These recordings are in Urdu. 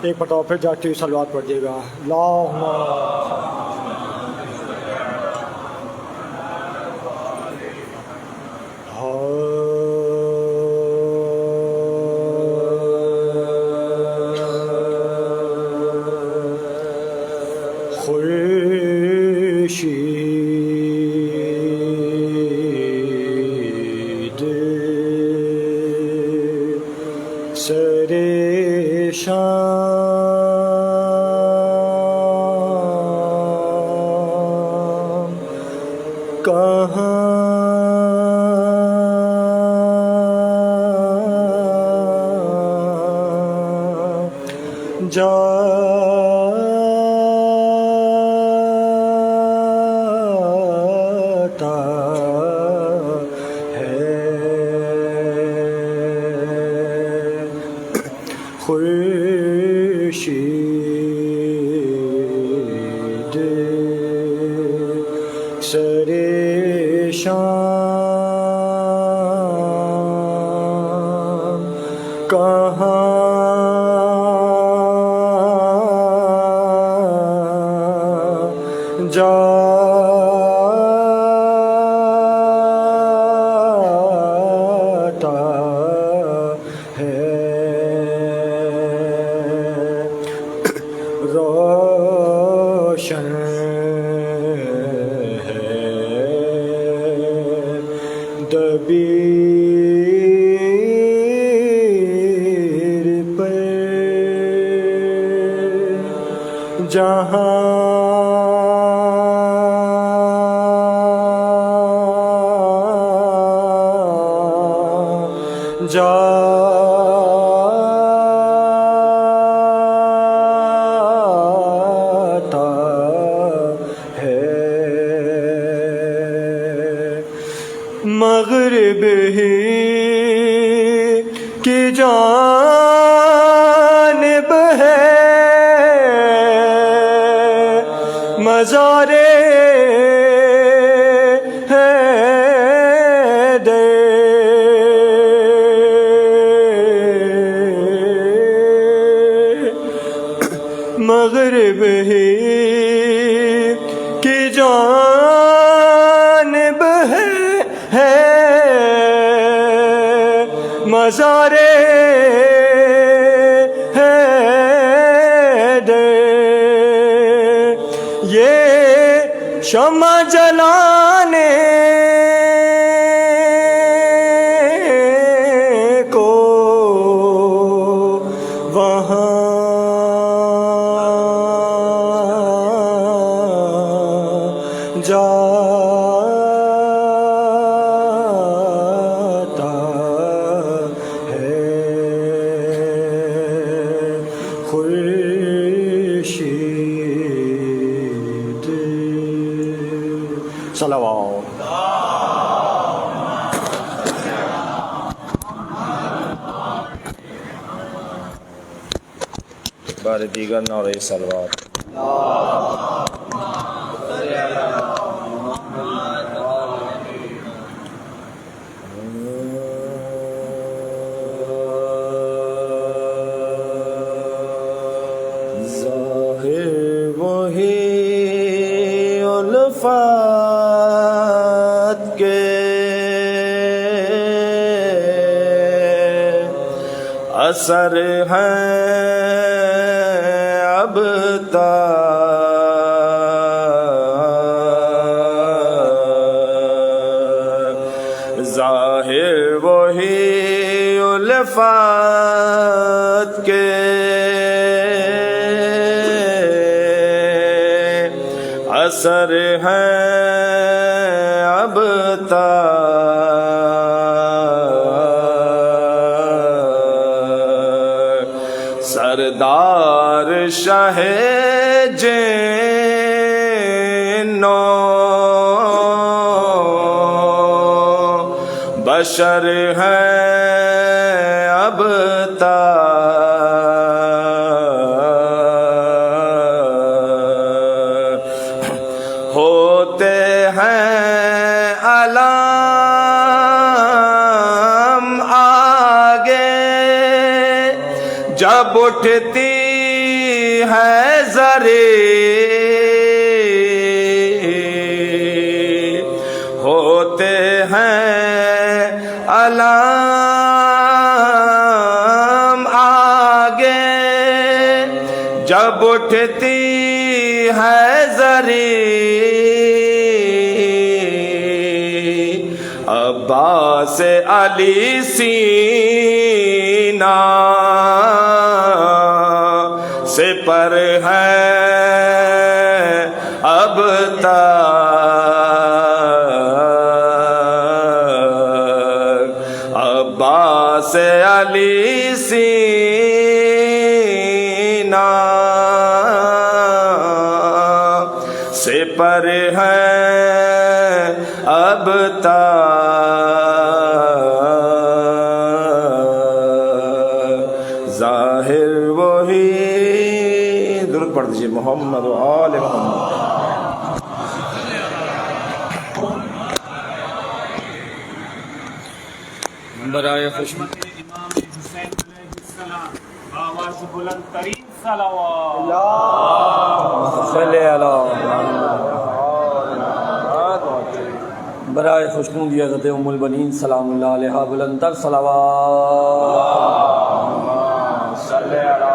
ایک مرتبہ پھر جاتی ہوئی صلوات پڑھیے گا. مغرب ہی کی جانب ہے مزار مغرب ہی کی جانب ہے مزار یہ شمع جلانے کو وہاں جاتا ہے خورشید. صلوات. بار دیگر نعرہ صلوات. ظاہر وہی الفات کے اثر ہیں اب تک. ظاہر وہی الفات کے اثر ہیں اب تک. سردار شاہ جنوں بشر ہیں اب تک. ہوتے ہیں علام آگے جب اٹھتی ہے زرے ہوتے ہیں علام آگے جب اٹھتی ہے زری عباس علی سینہ سے پر ہے اب تک عباس علی سینہ سے پر ہے اب تک ظاہر وہی درود پڑھ دیجیے محمد و آل محمد برائے خوش امام حسین علیہ السلام آواز بلند ترین صلوات صلی اللہ برائے خوشنودی حضرت ام البنین سلام اللہ علیہ بلند تر صلوات صلی علی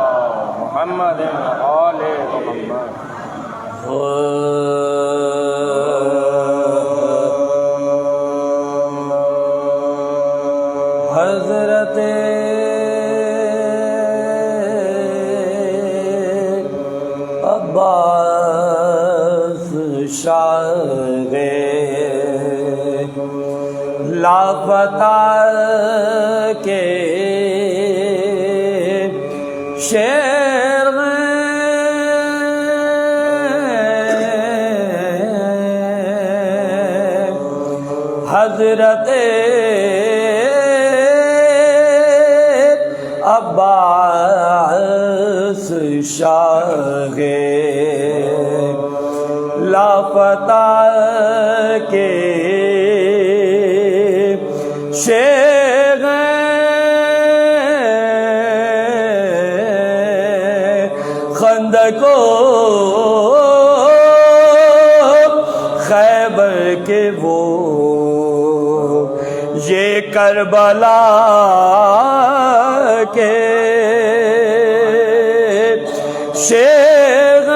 محمد و آل محمد حضرت عباس شاہ لاپتہ کے شیر حضرت عباس شاہ لاپتہ کے شیخ خندق و خیبر کے وہ یہ کربلا کے شیخ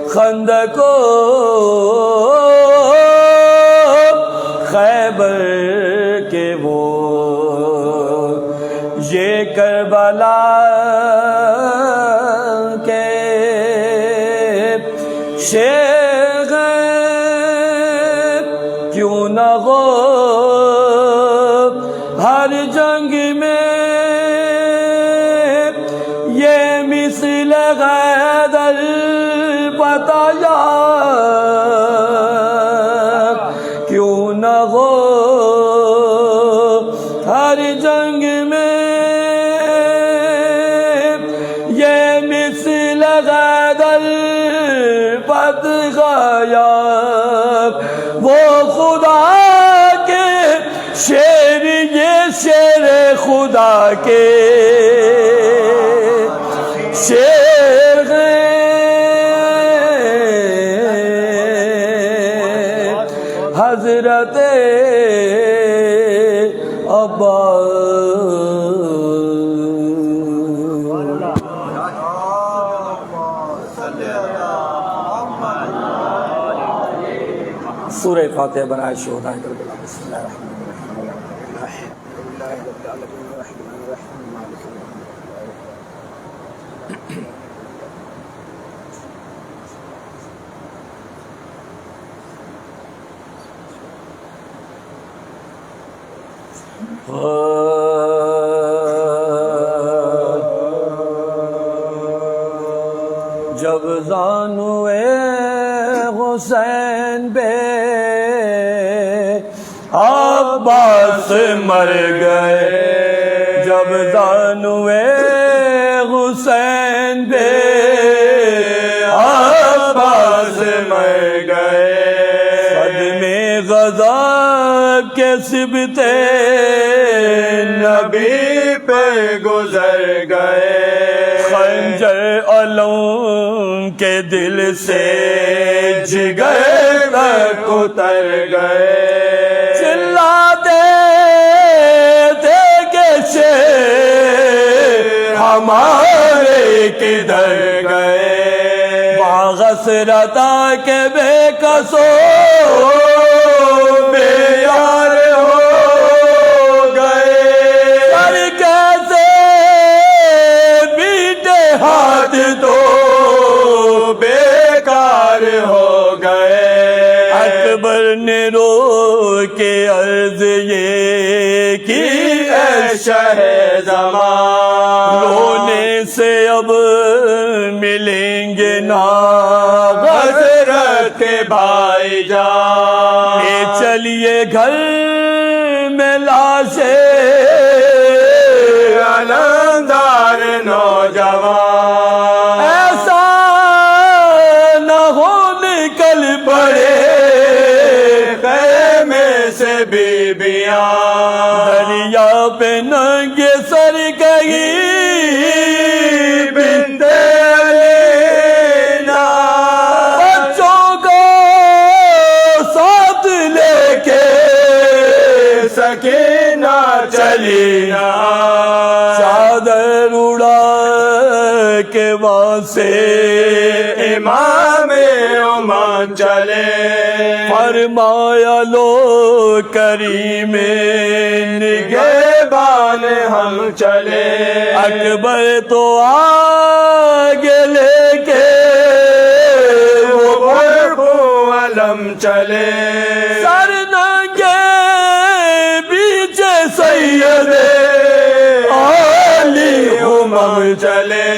خندق و خیبر کے وہ یہ کربلا کے شیخ کیوں نہ ہو ہر جنگ میں یہ مثل غیدر بتایا کیوں نہ ہو ہر جنگ میں یہ مثل غیدر بتایا وہ خدا کے شیر یہ شیر خدا کے شیر حضرت سورہ فاتحہ برائے شہداء کربلا بسم اللہ الرحمن الرحیم الحمد للہ رب العالمین الرحمن الرحیم مالک یوم الدین جب زانوئے حسین بے عباس مر گئے جب زانوئے حسین بے عباس مر گئے صدمے غضب کے سبتے نبی پہ گزر گئے، خنجر علم کے دل سے جگر تک اتر گئے، چلاتے تھے کہ شیر ہمارے کدھر گئے، حسرتا کے بے کسو بے یار ہو گئے، سر کیسے بیٹے ہاتھ تو بیکار ہو گئے، اکبر نے رو کے عرض یہ کی اے شہ زمان، رونے سے اب ملیں گے نا حضرت کے بھائی جان، لے چلیے گھر میں لاشیں علمدار نوجوان، ایسا نہ ہو نکل پڑے خیمے سے بیبیاں، دریا پہ ننگے سر گئی بنت علینا، بچوں کو ساتھ لے کے سکینہ چلی نا، چادر اڑا کے وہاں سے امام عمان چلے، فرمایا لو کریم نگہبان ہم چلے، اکبر تو آگے لے کے وہ برقو علم چلے، سر ننگے بیچے سید علی امم چلے،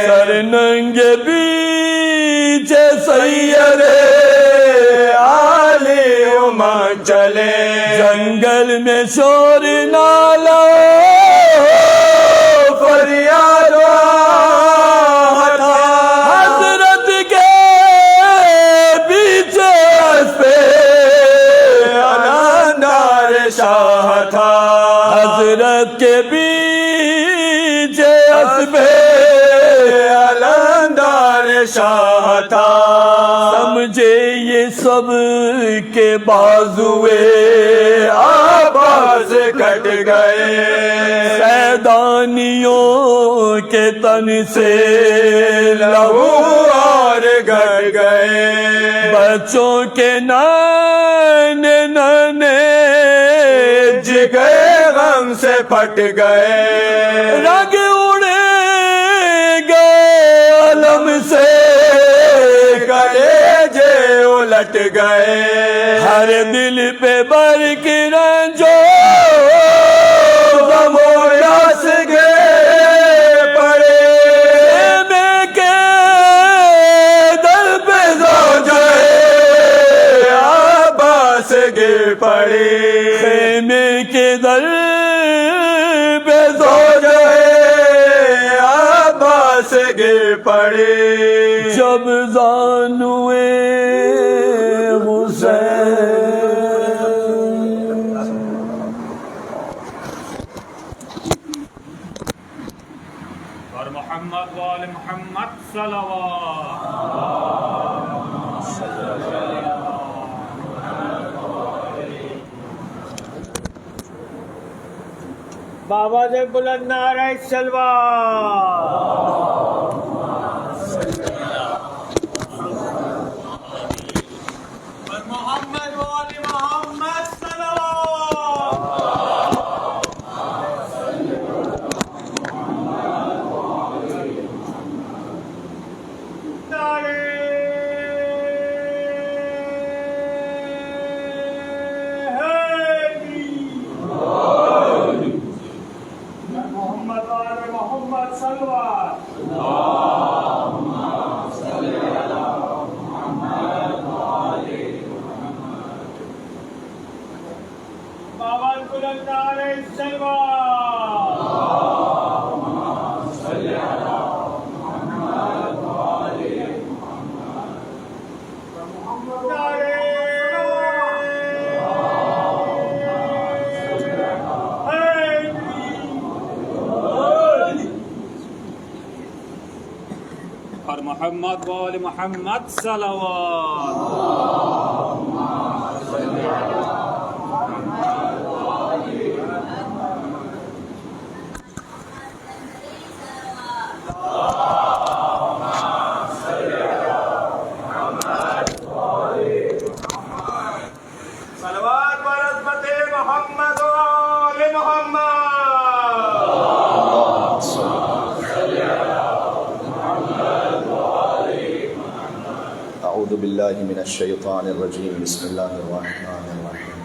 سر ننگے بیچے سید علی امم چلے، جنگل میں شور نالا فریاد تھا، حضرت کے پیچھے اس پہ علمدار شاہ تھا، حضرت کے پیچھے اس پہ علمدار شاہ تھا، سمجھے یہ سب کے بازوے آواز کٹ گئے، سیدانیوں کے تن سے لہو اور گھٹ گئے، بچوں کے نانے نانے جگر غم سے پھٹ گئے، رنگ اڑے گئے علم سے کلیجے الٹ گئے، ہر دل پہ برق رنجو غم و یاس گر پڑے، میں کے دل پہ زوجے عباس گر پڑی، خیمے کے در پہ زوجے عباس گر پڑی، جب زانوے حسین اور محمد وآل محمد صلوات بابا جے بلند نعرہ سلوات، محمد وآل محمد صلوات، نعرہ حیدری، محمد وآل محمد صلوات، بابا بلند نعرہ سلوات، نعرہ محمد وآل محمد صلوات. صلوات برحمت محمد وآل محمد. أعوذ بالله من الشيطان الرجيم. بسم الله الرحمن الرحيم.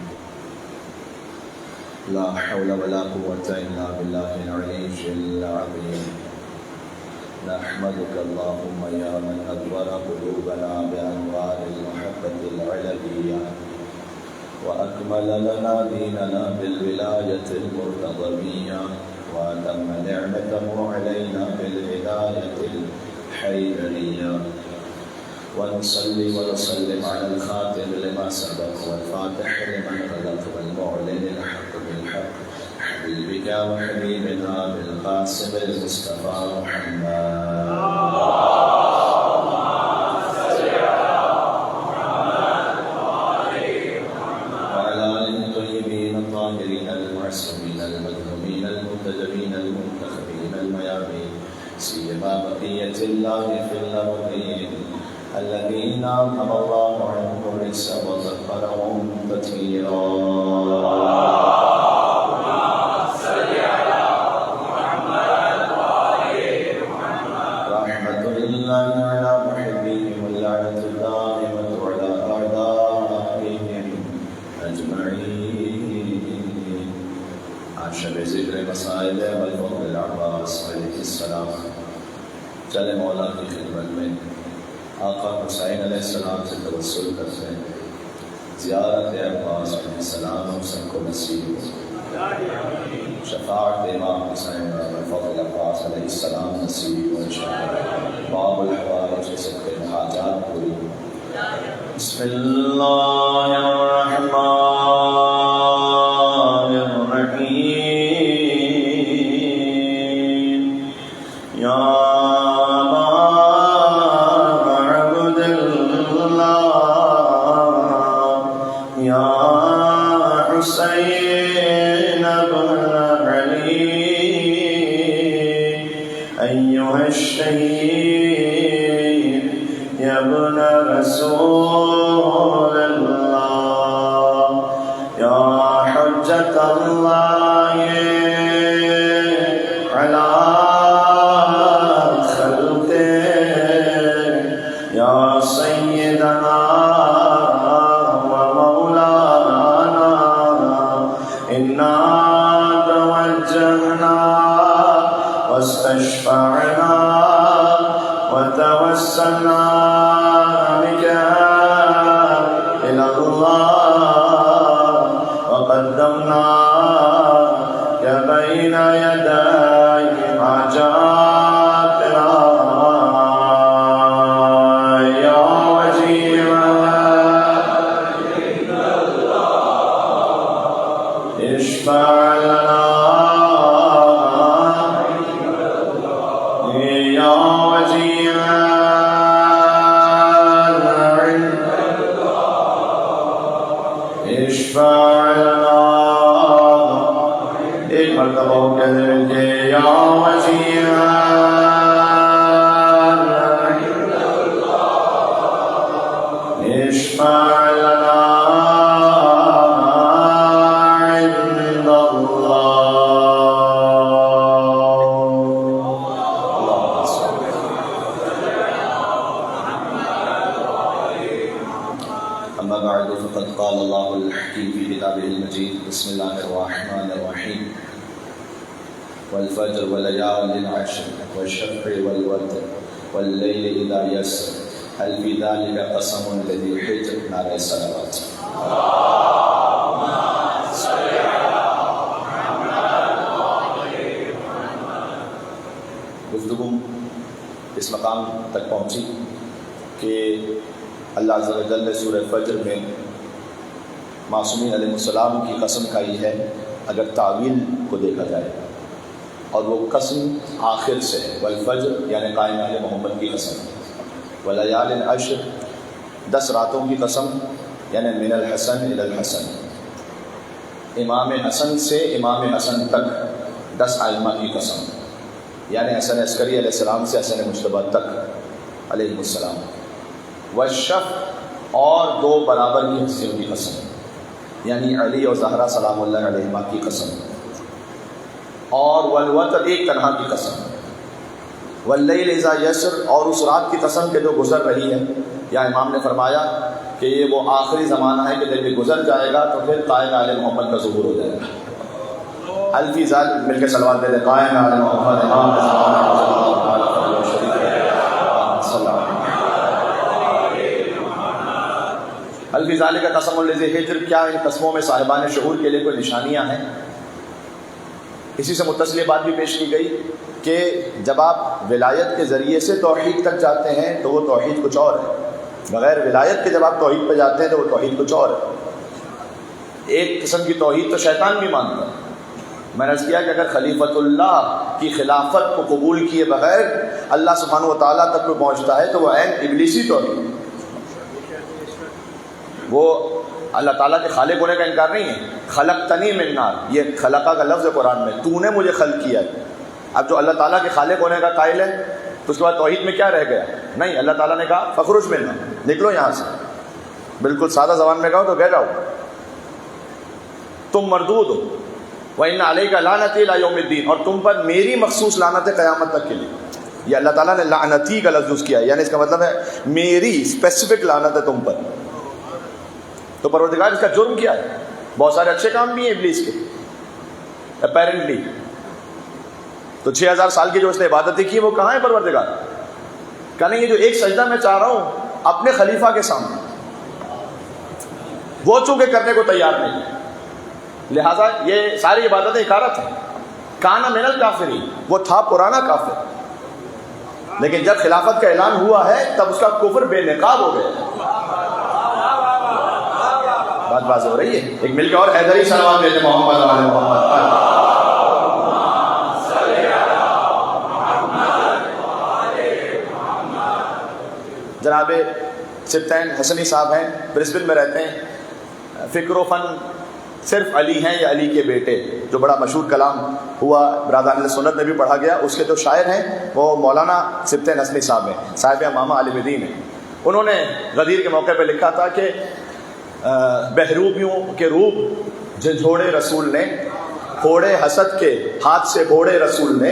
لا حول ولا قوة إلا بالله العلي العظيم. نحمدك اللهم يا من أنور قلوبنا بأنوار المحبة العلوية، وأكمل لنا ديننا بالولاية المرتضوية، وأتم نعمته علينا بالهداية الحيدرية. ونصلي ونسلم على الخاتم لما سبق والفاتح لمن غلق والمعلن الحق بالحق، حبيبك وحبيبنا بالقاسم المصطفى محمد. وعلى آله الطيبين الطاهرين المعصومين المظلومين المنتجبين المنتخبين الميامين، سيما بقية الله في الأرضين الذين أنعم الله عنهم الرجس وطهرهم تطهيرا. رحمة الله على محبيهم واللعنة الدائمة على أعدائهم أجمعين. عن شب ذكر مسائل والفضل العباس عليه السلام. چلے مولا کی خدمت میں آقا حسین علیہ السلام سے توسل کرتے ہیں، زیارت عباس علیہ السلام ہم سب کو نصیب ہو، شفاعت امام حسین فضل عباس علیہ السلام نصیب ہو انشاءاللہ، باب الحوائج سب کے حاجات پوری ہو. بسم اللہ الرحمن الرحیم. یا حسين بن علي أيها الشهيد يا ابن رسول الله يا حجة الله على خلقه يا سيدنا واستشفعنا وتوسلنا بك إلى الله وقدمناك بين يدي حاجاتنا يا وجيها اشفع لنا ایک مرتبہ ہو کہہ دیں کہ یا وزیرا اشفع لنا عند أما بعد فقد قال الله الحكيم في كتابه المجيد. بسم الله الرحمن الرحيم. والفجر وليال عشر والشفع والوتر والليل إذا يسر هل في ذلك قسم لذي حجر. نعرہ الصلوات. گفتگو اس مقام تک پہنچی کہ اللہ عز و جل نے سورہ فجر میں معصومین علیہ السلام کی قسم کھائی ہے اگر تعویل کو دیکھا جائے، اور وہ قسم آخر سے ہے، والفجر یعنی قائم محمد کی قسم. ولیال عشر، 10 راتوں کی قسم، یعنی من الحسن الی الحسن، امام حسن سے امام حسن تک 10 ائمہ کی قسم، یعنی حسن عسکری علیہ السلام سے حسن مجتبیٰ تک علیہ السلام، والشفع، اور 2 برابر کی ہستیوں کی قسم، یعنی علی اور زہرا سلام اللہ علیہما کی قسم، اور والوتر، ایک تنہا کی قسم، واللیل اذا یسر، اور اس رات کی قسم کہ جو گزر رہی ہے، یا امام نے فرمایا کہ یہ وہ آخری زمانہ ہے کہ جب یہ گزر جائے گا تو پھر قائم آل محمد کا ظہور ہو جائے گا۔ الفی ذال مل کے صلوات دے دے، قائم آل محمد امام الفی ذال کا قسم الذی ہجر، کیا ان قسموں میں صاحبان شعور کے لیے کوئی نشانیاں ہیں؟ اسی سے متصل یہ بات بھی پیش کی گئی کہ جب آپ ولایت کے ذریعے سے توحید تک جاتے ہیں تو وہ توحید کچھ اور ہے، بغیر ولایت کے جب آپ توحید پہ جاتے ہیں تو وہ توحید کچھ اور ہے۔ ایک قسم کی توحید تو شیطان بھی مانتا ہے۔ میں نے عرض کیا کہ اگر خلیفۃ اللہ کی خلافت کو قبول کیے بغیر اللہ سبحانہ و تعالیٰ تک کوئی پہنچتا ہے تو وہ عین ابلیسی توحید، وہ اللہ تعالیٰ کے خالق ہونے کا انکار نہیں ہے۔ خلقتنی من نار، یہ خلقہ کا لفظ ہے قرآن میں، تو نے مجھے خلق کیا ہے۔ اب جو اللہ تعالیٰ کے خالق ہونے کا قائل ہے تو اس کے بعد توحید میں کیا رہ گیا؟ نہیں، اللہ تعالیٰ نے کہا فخرج منہا، نکلو یہاں سے، بالکل سادہ زبان میں کہو تو گیٹ آؤٹ، تم مردود ہو، وَإِنَّ عَلَيْكَ لَعْنَتِي إِلَىٰ يَوْمِ الدِّينِ، اور تم پر میری مخصوص لعنت ہے قیامت تک کے لیے۔ یہ اللہ تعالیٰ نے لعنتی کا لفظ یوز کیا ہے، یعنی اس کا مطلب ہے میری اسپیسیفک لعنت ہے تم پر۔ تو پروردگار اس کا جرم کیا ہے؟ بہت سارے اچھے کام بھی ہیں ابلیس کے اپیرنٹلی، تو 6000 سال کی جو اس نے عبادتیں کی وہ کہاں ہے پروردگار؟ کہنے یہ جو ایک سجدہ میں چاہ رہا ہوں اپنے خلیفہ کے سامنے، وہ چونکہ کرنے کو تیار نہیں، لہٰذا یہ ساری عبادتیں اکارت ہیں۔ کانا من الکافرین، وہ تھا پرانا کافر، لیکن جب خلافت کا اعلان ہوا ہے تب اس کا کفر بے نقاب ہو گیا۔ بات واضح ہو رہی ہے؟ ایک مل کے اور حیدری صلوات دیتے محمد علیہ محمد۔ جناب سبطین حسنی صاحب ہیں، برسبن میں رہتے ہیں، فکر و فن صرف علی ہیں یا علی کے بیٹے، جو بڑا مشہور کلام ہوا برادران سنت میں بھی پڑھا گیا، اس کے جو شاعر ہیں وہ مولانا سبطین حسنی صاحب ہیں، صاحب امامہ عالم دین ہیں۔ انہوں نے غدیر کے موقع پہ لکھا تھا کہ بہروبیوں کے روب جھنجھوڑے رسول نے، پھوڑے حسد کے ہاتھ سے پھوڑے رسول نے،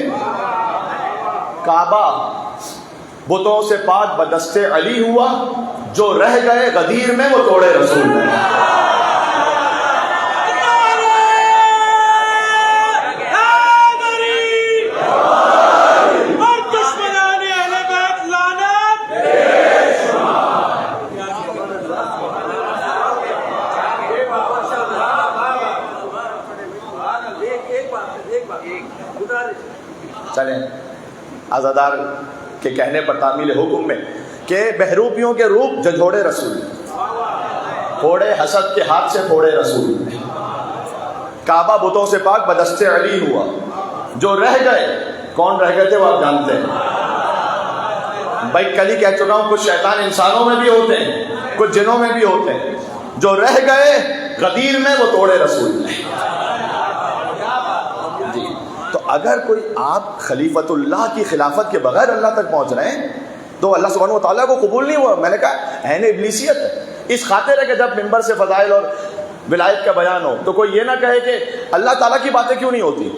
کعبہ بتوں سے پاک بدست علی ہوا، جو رہ گئے غدیر میں وہ توڑے رسول نے۔ چلیں آزادار کے کہنے پر تعمیل حکم میں کہ بہروپیوں کے روپ جھنجھوڑے رسول، پھوڑے حسد کے ہاتھ سے پھوڑے رسول، کعبہ بتوں سے پاک بدست علی ہوا، جو رہ گئے، کون رہ گئے تھے وہ آپ جانتے ہیں بھائی، کل ہی کہہ چکا ہوں، کچھ شیطان انسانوں میں بھی ہوتے ہیں، کچھ جنوں میں بھی ہوتے ہیں، جو رہ گئے غدیر میں وہ توڑے رسول نے۔ جی، تو اگر کوئی آپ خلیفۃ اللہ کی خلافت کے بغیر اللہ تک پہنچ رہے ہیں تو اللہ سبحانہ و تعالیٰ کو قبول نہیں ہوا۔ میں نے کہا عین ابلیسیت ہے، اس خاطر ہے کہ جب منبر سے فضائل اور ولایت کا بیان ہو تو کوئی یہ نہ کہے کہ اللہ تعالیٰ کی باتیں کیوں نہیں ہوتی،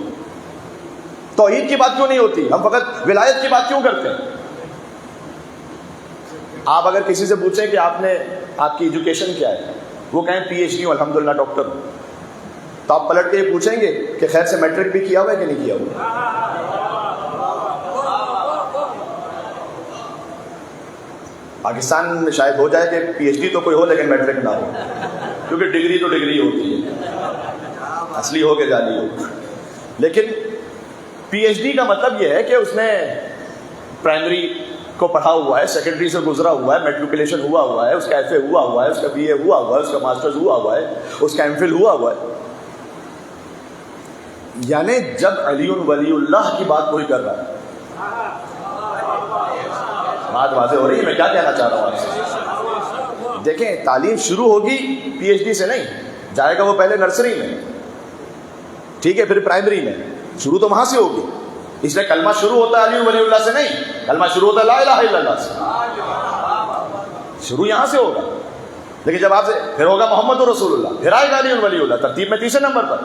توحید کی بات کیوں نہیں ہوتی، ہم فقط ولایت کی بات کیوں کرتے ہیں۔ آپ اگر کسی سے پوچھیں کہ آپ کی ایجوکیشن کیا ہے، وہ کہیں پی ایچ ڈی ہوں، الحمدللہ ڈاکٹر ہوں، تو آپ پلٹ کے یہ پوچھیں گے کہ خیر سے میٹرک بھی کیا ہوا ہے کہ نہیں کیا ہوا۔ پاکستان میں شاید ہو جائے کہ پی ایچ ڈی تو کوئی ہو لیکن میٹرک نہ ہو، کیونکہ ڈگری تو ڈگری ہوتی ہے، اصلی ہو کہ جعلی ہو۔ لیکن پی ایچ ڈی کا مطلب یہ ہے کہ اس نے پرائمری کو پڑھا ہوا ہے، سیکنڈری سے گزرا ہوا ہے، میٹریکولیشن ہوا ہے، اس کا ایف اے ہوا ہے، اس کا بی اے ہوا ہے، اس کا ماسٹرز ہوا ہے، اس کا ایم فل ہوا ہے۔ یعنی جب علی ولی اللہ کی بات کوئی کر رہا ہے، بات واضح ہو رہی ہے؟ میں کیا کہنا چاہ رہا ہوں آپ سے؟ دیکھیں تعلیم شروع ہوگی پی ایچ ڈی سے نہیں، جائے گا وہ پہلے نرسری میں، ٹھیک ہے، پھر پرائمری میں، شروع تو وہاں سے ہوگی. اس لیے کلمہ شروع ہوتا ہے علی ولی اللہ سے نہیں، کلمہ شروع ہوتا ہے لا الہ الا اللہ سے. شروع یہاں سے ہوگا. لیکن جب آپ سے پھر ہوگا محمد رسول اللہ، پھر آئے گا علی ولی اللہ، ترتیب میں تیسرے نمبر پر.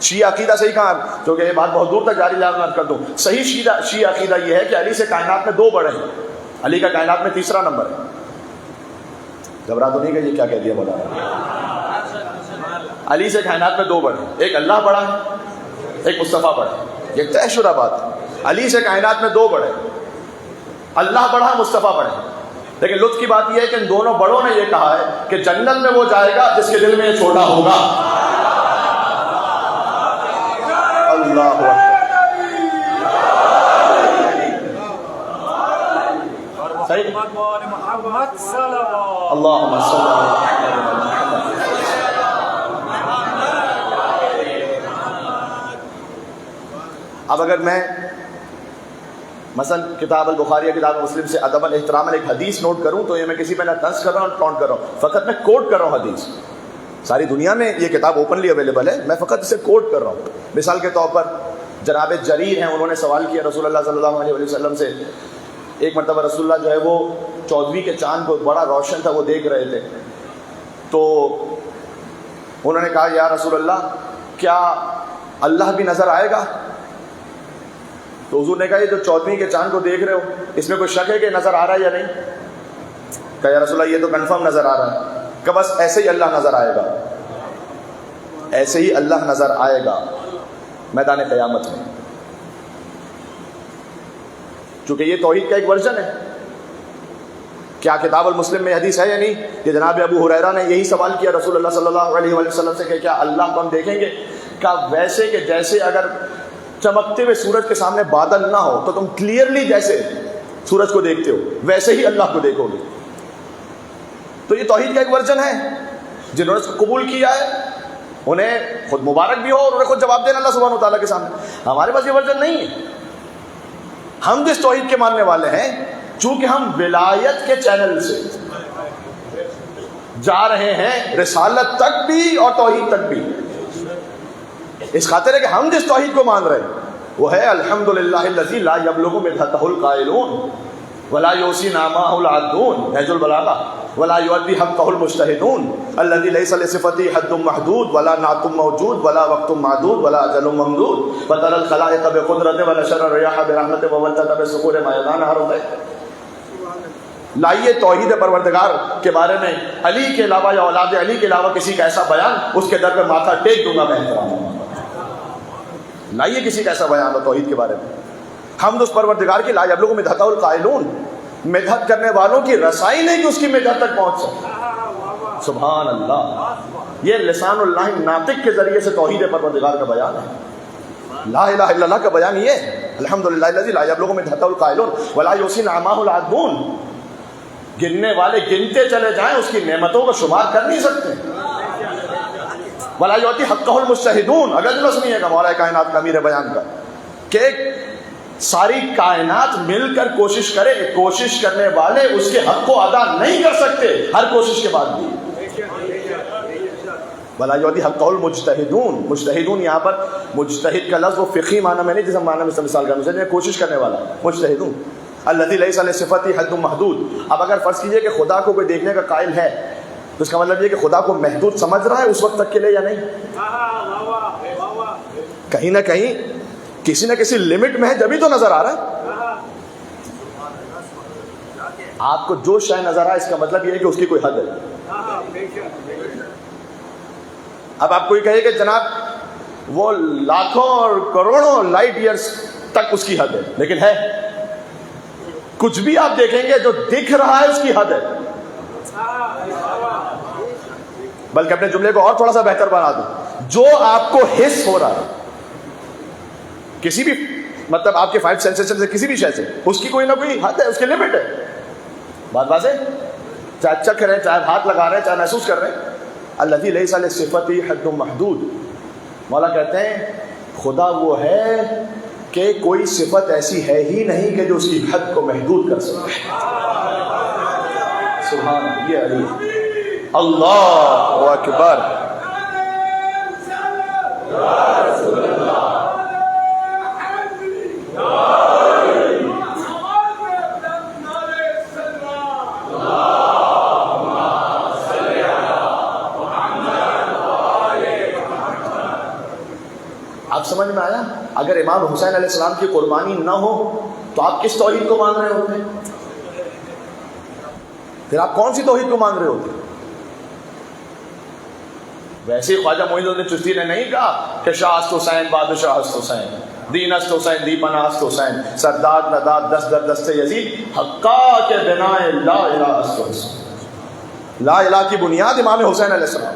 شیعہ عقیدہ صحیح کہا، کیونکہ یہ بات بہت دور تک جاری کر دوں. صحیح شیعہ عقیدہ یہ ہے کہ علی سے کائنات میں 2 بڑے ہیں، علی کا کائنات میں تیسرا نمبر ہے. گھبرا تو نہیں کہ یہ کیا کہہ دیا مولانا؟ علی سے کائنات میں 2 بڑے ہیں، ایک اللہ بڑا ہے، ایک مصطفیٰ بڑا ہے. یہ طے شدہ بات ہے. علی سے کائنات میں 2 بڑے، اللہ بڑا ہے، مصطفیٰ بڑے. لیکن لطف کی بات یہ ہے کہ ان دونوں بڑوں نے یہ کہا ہے کہ جنت میں وہ جائے گا جس کے دل میں یہ چھوٹا ہوگا. اللہ صحیح. اللہم صلی اللہ. اب اگر میں مثلا کتاب البخاری یا کتاب مسلم سے ادب الاحترام ایک حدیث نوٹ کروں تو یہ میں کسی پہ نہ طنز کر رہا ہوں ٹونٹ کر رہا ہوں، فقط میں کوٹ کر رہا ہوں حدیث. ساری دنیا میں یہ کتاب اوپنلی اویلیبل ہے، میں فقط اسے کوٹ کر رہا ہوں. مثال کے طور پر جناب جریر ہیں، انہوں نے سوال کیا رسول اللہ صلی اللہ علیہ وسلم سے. ایک مرتبہ رسول اللہ جو ہے وہ 14ویں کے چاند کو بڑا روشن تھا، وہ دیکھ رہے تھے. تو انہوں نے کہا یا رسول اللہ کیا اللہ بھی نظر آئے گا؟ تو حضور نے کہا یہ جو 14ویں کے چاند کو دیکھ رہے ہو اس میں کوئی شک ہے کہ نظر آ رہا ہے یا نہیں؟ کہا یا رسول اللہ یہ تو کنفرم نظر آ رہا ہے. کہ بس ایسے ہی اللہ نظر آئے گا، ایسے ہی اللہ نظر آئے گا میدان قیامت میں. چونکہ یہ توحید کا ایک ورژن ہے. کیا کتاب المسلم میں حدیث ہے یا نہیں کہ جناب ابو ہریرہ نے یہی سوال کیا رسول اللہ صلی اللہ علیہ وسلم سے کہ کیا اللہ کو ہم دیکھیں گے؟ کہا ویسے کہ جیسے اگر چمکتے ہوئے سورج کے سامنے بادل نہ ہو تو تم کلیئرلی جیسے سورج کو دیکھتے ہو ویسے ہی اللہ کو دیکھو گے. تو یہ توحید کا ایک ورژن ہے. جنہوں نے اس کو قبول کیا ہے انہیں خود مبارک بھی ہو اور انہیں خود جواب دینا اللہ سبحانہ وتعالیٰ کے سامنے. ہمارے پاس یہ ورژن نہیں ہے. ہم جس توحید کے ماننے والے ہیں، چونکہ ہم ولایت کے چینل سے جا رہے ہیں رسالت تک بھی اور توحید تک بھی، اس خاطر ہے کہ ہم جس توحید کو مان رہے ہیں وہ ہے الحمدللہ الذی لا یبلغ مدحتہ القائلون ولا یوسی نامہ العادون نہج البلاغہ ولا یؤدی حقہ المجتہدون الذی لیس لصفتی حد محدود ولا نعت موجود ولا وقت معدود ولا اجل ممدود فطر الخلائق بقدرت ونشر الریاح برحمت وولد بسکور میدان حرمت. لائیے توحید پروردگار کے بارے میں علی کے علاوہ یا اولاد علی کے علاوہ کسی کا ایسا بیان، اس کے در پہ ماتھا ٹیک دوں گا میں احترام. لائیے کسی کا ایسا بیان ہو توحید کے بارے میں. ہم اس پروردگار کی لا یبلغ مدحتہ القائلون، مدحت کرنے والوں کی رسائی نہیں کہ اس کی مدحت تک پہنچ سکے. سبحان اللہ. یہ لسان اللہ ناطق کے ذریعے سے توحید پروردگار کا بیان ہے. لا الہ الا اللہ کا بیان یہ ہے الحمدللہ الذی لا یبلغ مدحتہ القائلون ولا یحصی نعمہ العادون. گننے والے گنتے چلے جائیں اس کی نعمتوں کو شمار کر نہیں سکتے. ولا یؤتی حقہ المجتہدون. اگر دل نہیں ہے کہ مولا کائنات کا امیر بیان کا کہ ساری کائنات مل کر کوشش کرے، کوشش کرنے والے اس کے حق کو ادا نہیں کر سکتے ہر کوشش کے بعد بھی. ولا یؤتی حقہ المجتہدون. مجتہدون یہاں پر مجتہد کا لفظ وہ فقہی معنی میں نہیں جیسے معنی میں مثال کا مثال کوشش کرنے والا مجتہدون. الذی لیس لصفتی حد محدود. اب اگر فرض کیجئے کہ خدا کو کوئی دیکھنے کا قائل ہے تو اس کا مطلب یہ کہ خدا کو محدود سمجھ رہا ہے اس وقت تک کے لیے یا نہیں؟ کہیں نہ کہیں کسی نہ کسی لمٹ میں ہے جبھی تو نظر آ رہا ہے. آپ کو جو شے نظر آئے اس کا مطلب یہ ہے کہ اس کی کوئی حد ہے. اب آپ کوئی کہے کہ جناب وہ لاکھوں اور کروڑوں لائٹ ایئرز تک اس کی حد ہے، لیکن ہے کچھ بھی آپ دیکھیں گے جو دکھ رہا ہے اس کی حد ہے. بلکہ اپنے جملے کو اور تھوڑا سا بہتر بنا دوں، جو آپ کو حس ہو رہا ہے کسی بھی مطلب آپ کے 5 سینسیشن سے کسی بھی شے سے، اس کی کوئی نہ کوئی حد ہے، اس کی لمٹ ہے. بات واضح؟ چاہے چکھ رہے ہیں، چاہے ہاتھ لگا رہے ہیں، چاہے محسوس کر رہے ہیں. الذی لیس لصفتی حد محدود. مولا کہتے ہیں خدا وہ ہے کہ کوئی صفت ایسی ہے ہی نہیں کہ جو اس کی حد کو محدود کر سکے. سبحان یہ علی. اللہ اکبر. آپ سمجھ میں آیا؟ اگر امام حسین علیہ السلام کی قربانی نہ ہو تو آپ کس توحید کو مان رہے ہوتے؟ پھر آپ کون سی توحید کو مان رہے ہوتے؟ ویسے خواجہ معین الدین چشتی نے نہیں کہا کہ شاہ است حسین بادشاہ است حسین دین است حسین دی پناہ است حسین سرداد نداد دست در دست یزید حقا کے بنا لا الہ است حسین. لا الہ کی بنیاد امام حسین علیہ السلام.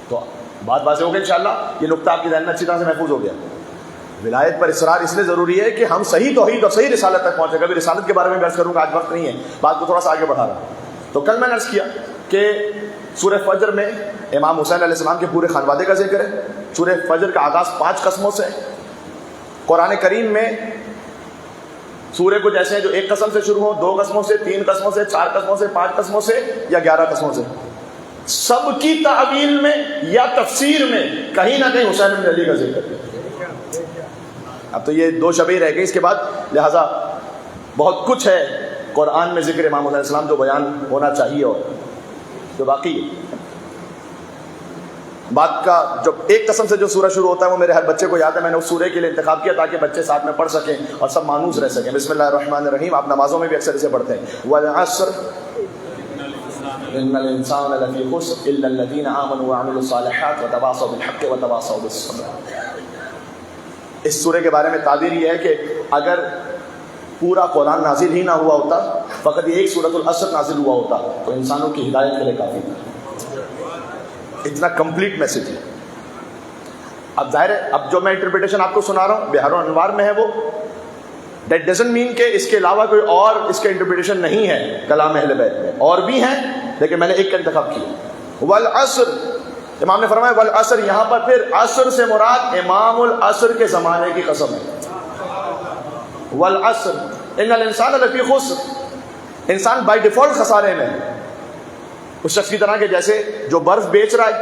تو بات واضح ہو گئی انشاءاللہ. یہ نقطہ آپ کی ذہن میں اچھی طرح سے محفوظ ہو گیا. ولایت پر اصرار اس لیے ضروری ہے کہ ہم صحیح توحید اور صحیح رسالت تک پہنچے. کبھی رسالت کے بارے میں بحث کروں گا, آج وقت نہیں ہے, بات کو تھوڑا سا آگے بڑھا رہا ہوں. تو کل میں نے عرض کیا کہ سورہ فجر میں امام حسین علیہ السلام کے پورے خانوادے کا ذکر ہے. سورہ فجر کا آغاز 5 قسموں سے. قرآن کریم میں سورہ کو جیسے ہیں جو 1 قسم سے شروع ہو, 2 قسموں سے, 3 قسموں سے, 4 قسموں سے, 5 قسموں سے یا 11 قسموں سے, سب کی تعویل میں یا تفسیر میں کہیں نہ کہیں حسین بن علی کا ذکر ہے. اب تو یہ 2 شبیں رہ گئی, اس کے بعد لہٰذا بہت کچھ ہے قرآن میں ذکر امام حسین علیہ السلام جو بیان ہونا چاہیے اور جو باقی ہے. بات کا جب 1 قسم سے جو سورہ شروع ہوتا ہے وہ میرے ہر بچے کو یاد ہے. میں نے اس سورہ کے لیے انتخاب کیا تاکہ بچے ساتھ میں پڑھ سکیں اور سب مانوس رہ سکیں. بسم اللہ الرحمن الرحیم. آپ نمازوں میں بھی اکثر اسے پڑھتے ہیں. والعصر ان الانسان لفی خسر الا الذین آمنوا وعملوا الصالحات وتواصوا بالحق وتواصوا بالصبر. اس سورہ کے بارے میں تعبیر یہ ہے کہ اگر پورا قرآن نازل ہی نہ ہوا ہوتا, فقط یہ ایک سورۃ العصر نازل ہوا ہوتا تو انسانوں کی ہدایت کے لیے کافی تھا. اتنا کمپلیٹ میسج ہے. اب ظاہر ہے اب جو میں انٹرپریٹیشن آپ کو سنا رہا ہوں بہار و انوار میں ہے, وہ دیٹ ڈزنٹ مین کہ اس کے علاوہ کوئی اور اس کے انٹرپریٹیشن نہیں ہے کلام اہل بیت میں, اور بھی ہیں, لیکن میں نے ایک کا انتخاب کیا. والعصر, امام نے فرمایا والعصر, یہاں پر پھر عصر سے مراد امام العصر کے زمانے کی قسم ہے. والعصر ان الانسان لفی خسر, انسان بائی ڈیفالٹ خسارے میں ہے. اس شخص کی طرح کہ جیسے جو برف بیچ رہا ہے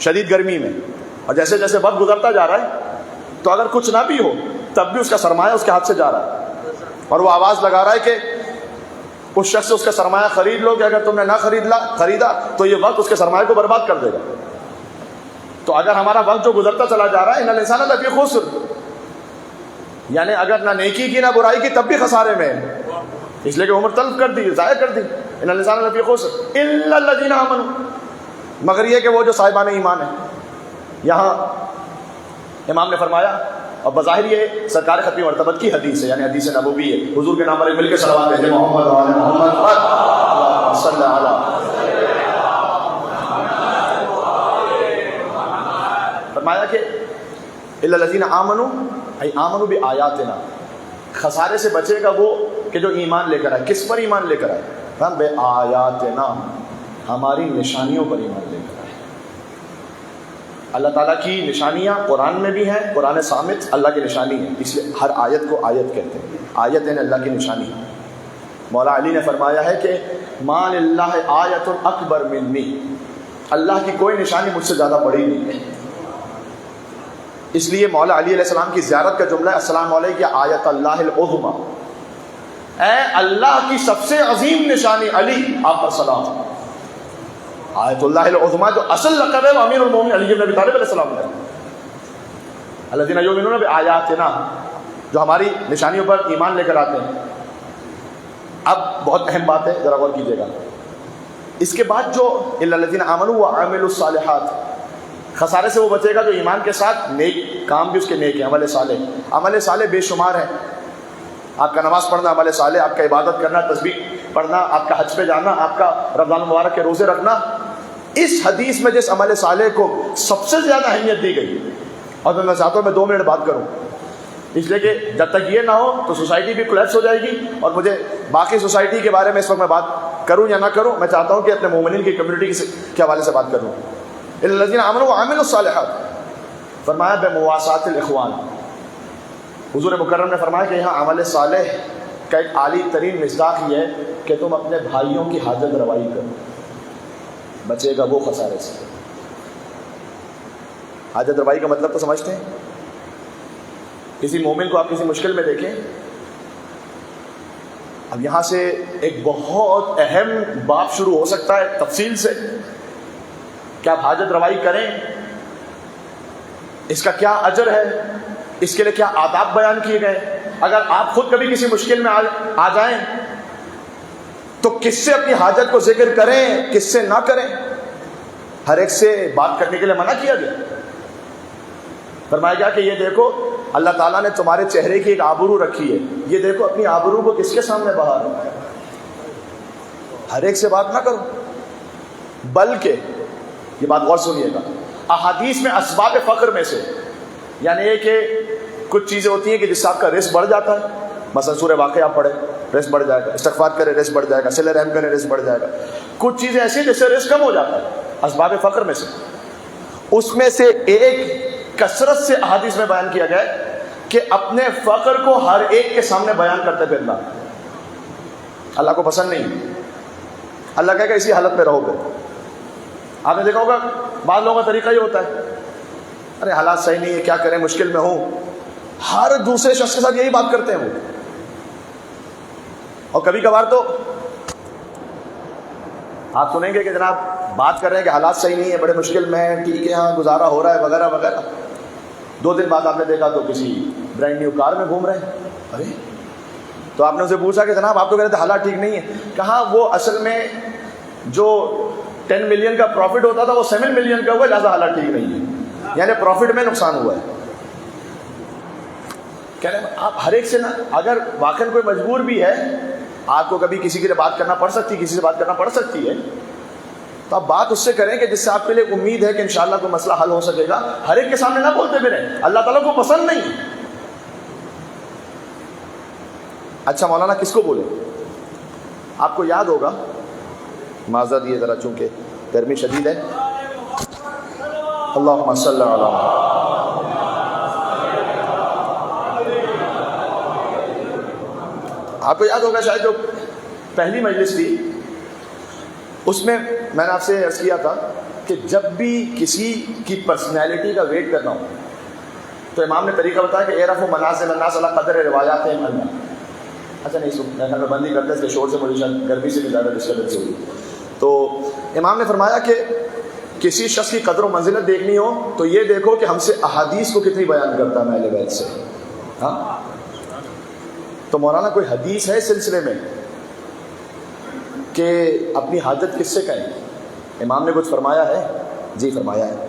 شدید گرمی میں, اور جیسے جیسے وقت گزرتا جا رہا ہے تو اگر کچھ نہ بھی ہو تب بھی اس کا سرمایہ اس کے ہاتھ سے جا رہا ہے, اور وہ آواز لگا رہا ہے کہ اس شخص سے اس کا سرمایہ خرید لو کہ اگر تم نے نہ خریدا تو یہ وقت اس کے سرمایہ کو برباد کر دے گا. تو اگر ہمارا وقت جو گزرتا چلا جا رہا ہے ان الانسان لفی خسر, یعنی اگر نہ نیکی کی نہ برائی کی تب بھی خسارے میں ہے, اس لیے کہ عمر تلف کر دی, ضائع کر دی. ان الانسان لفی خسر الا الذین آمنوا, مگر یہ کہ وہ جو صاحبان ایمان ہیں. یہاں امام نے فرمایا, اور بظاہر یہ سرکار ختمی مرتبت کی حدیث ہے, یعنی حدیث نبوی ہے. حضور کے نام پر مل کے صلوات بھیجیں محمد و آل محمد صلی اللہ علیہ. فرمایا کہ الا الذین آمنوا ای آمنوا بآیاتنا, خسارے سے بچے گا وہ کہ جو ایمان لے کر آئے. کس پر ایمان لے کر آئے؟ ہم بے آیاتنا, ہماری نشانیوں پر ایمان لے کر آئے. اللہ تعالیٰ کی نشانیاں قرآن میں بھی ہیں. قرآن صامت اللہ کی نشانی ہے, اس لیے ہر آیت کو آیت کہتے ہیں. آیت یعنی اللہ کی نشانی. مولا علی نے فرمایا ہے کہ ما للہ آیت اکبر منی, اللہ کی کوئی نشانی مجھ سے زیادہ بڑی نہیں ہے. اس لیے مولا علی علیہ السلام کی زیارت کا جملہ ہے السلام علیکم یا آیت اللہ العظمی, اے اللہ کی سب سے عظیم نشانی علی آپ پر سلام. آیت اللہ العظمی جو اصل لقب ہے وہ امیر المومنین علی بن ابی طالب علیہ السلام ہے. الذین یؤمنون بآیاتنا, جو ہماری نشانیوں پر ایمان لے کر آتے ہیں. اب بہت اہم بات ہے, ذرا غور کیجیے گا. اس کے بعد جو الا الذین آمنوا وعملوا الصالحات, خسارے سے وہ بچے گا جو ایمان کے ساتھ نیک کام بھی اس کے نیک ہیں, عمل صالح. عمل صالح بے شمار ہے. آپ کا نماز پڑھنا عمل صالح, آپ کا عبادت کرنا, تسبیح پڑھنا, آپ کا حج پہ جانا, آپ کا رمضان المبارک کے روزے رکھنا. اس حدیث میں جس عمل صالح کو سب سے زیادہ اہمیت دی گئی, اور میں چاہتا ہوں میں 2 منٹ بات کروں, اس لیے کہ جب تک یہ نہ ہو تو سوسائٹی بھی کولیپس ہو جائے گی, اور مجھے باقی سوسائٹی کے بارے میں اس وقت میں بات کروں یا نہ کروں, میں چاہتا ہوں کہ اپنے مومنین کی کمیونٹی کے حوالے سے بات کروں. الذین آمنوا وعملوا الصالحات, فرمایا بمواسات الاخوان. حضور مکرم نے فرمایا کہ یہاں عمل صالح کا ایک عالی ترین مصداق یہ ہے کہ تم اپنے بھائیوں کی حاجت روائی کرو، بچے گا وہ خسارے سے. حاجت روائی کا مطلب تو سمجھتے ہیں؟ کسی مومن کو آپ کسی مشکل میں دیکھیں. اب یہاں سے ایک بہت اہم باب شروع ہو سکتا ہے تفصیل سے کہ آپ حاجت روائی کریں، اس کا کیا اجر ہے، اس کے لیے کیا آداب بیان کیے گئے. اگر آپ خود کبھی کسی مشکل میں آ جائیں تو کس سے اپنی حاجت کو ذکر کریں، کس سے نہ کریں. ہر ایک سے بات کرنے کے لیے منع کیا گیا. فرمایا گیا کہ یہ دیکھو اللہ تعالیٰ نے تمہارے چہرے کی ایک آبرو رکھی ہے، یہ دیکھو اپنی آبرو کو کس کے سامنے بہا رہا ہے. ہر ایک سے بات نہ کرو. بلکہ یہ بات غور سنیے گا، احادیث میں اسباب فقر میں سے یعنی یہ کہ کچھ چیزیں ہوتی ہیں کہ جس سے آپ کا رزق بڑھ جاتا ہے. مثلا سورہ واقعہ پڑھے رزق بڑھ جائے گا، استغفار کرے رزق بڑھ جائے گا، صلہ رحم کرے رزق بڑھ جائے گا. کچھ چیزیں ایسی ہیں جس سے رزق کم ہو جاتا ہے، اسباب فقر میں سے. اس میں سے ایک کثرت سے احادیث میں بیان کیا گیا ہے کہ اپنے فقر کو ہر ایک کے سامنے بیان کرتے پھرنا اللہ کو پسند نہیں. اللہ کہے گا اسی حالت میں رہو گے. آپ نے دیکھا ہوگا بعض لوگوں کا طریقہ یہ ہوتا ہے، ارے حالات صحیح نہیں ہے، کیا کریں، مشکل میں ہوں. ہر دوسرے شخص کے ساتھ یہی بات کرتے ہیں وہ. اور کبھی کبھار تو آپ سنیں گے کہ جناب بات کر رہے ہیں کہ حالات صحیح نہیں ہے، بڑے مشکل میں ہیں، ٹھیک ہے ہاں گزارا ہو رہا ہے وغیرہ وغیرہ. 2 دن بعد آپ نے دیکھا تو کسی برانڈ نیو کار میں گھوم رہے ہیں. ارے تو آپ نے اسے پوچھا کہ جناب آپ تو کہہ رہے تھے حالات ٹھیک نہیں ہے. کہاں وہ اصل میں جو 10 ملین کا پروفٹ ہوتا تھا وہ 7 ملین کا ہوا، لہٰذا حالات ٹھیک نہیں ہے، یعنی پروفٹ میں نقصان ہوا ہے. کہہ رہے ہیں آپ ہر ایک سے نا، اگر واقعی کوئی مجبور بھی ہے، آپ کو کبھی کسی کے لیے بات کرنا پڑ سکتی ہے، کسی سے بات کرنا پڑ سکتی ہے، تو آپ بات اس سے کریں کہ جس سے آپ کے لیے امید ہے کہ انشاءاللہ کوئی مسئلہ حل ہو سکے گا. ہر ایک کے سامنے نہ بولتے پھریں، اللہ تعالیٰ کو پسند نہیں. اچھا مولانا کس کو بولے؟ آپ کو یاد ہوگا، معذرت یہ ذرا چونکہ گرمی شدید ہے. اللہم صلی علی آپ کو یاد ہوگا شاید جو پہلی مجلس تھی اس میں نے آپ سے عرض کیا تھا کہ جب بھی کسی کی پرسنالٹی کا ویٹ کرنا ہو تو امام نے طریقہ بتایا کہ اعرفوا منازل الناس علی قدر روایاتہم عنہ. اچھا نہیں میں گھر میں بندی کرتے اس کے شور سے مجھے شاید گرمی سے بھی زیادہ ڈسٹربنس ہوئی. تو امام نے فرمایا کہ کسی شخص کی قدر و منزلت دیکھنی ہو تو یہ دیکھو کہ ہم سے احادیث کو کتنی بیان کرتا ہے اہل بیت سے. ہاں تو مولانا کوئی حدیث ہے اس سلسلے میں کہ اپنی حاجت کس سے کہیں؟ امام نے کچھ فرمایا ہے؟ جی فرمایا ہے.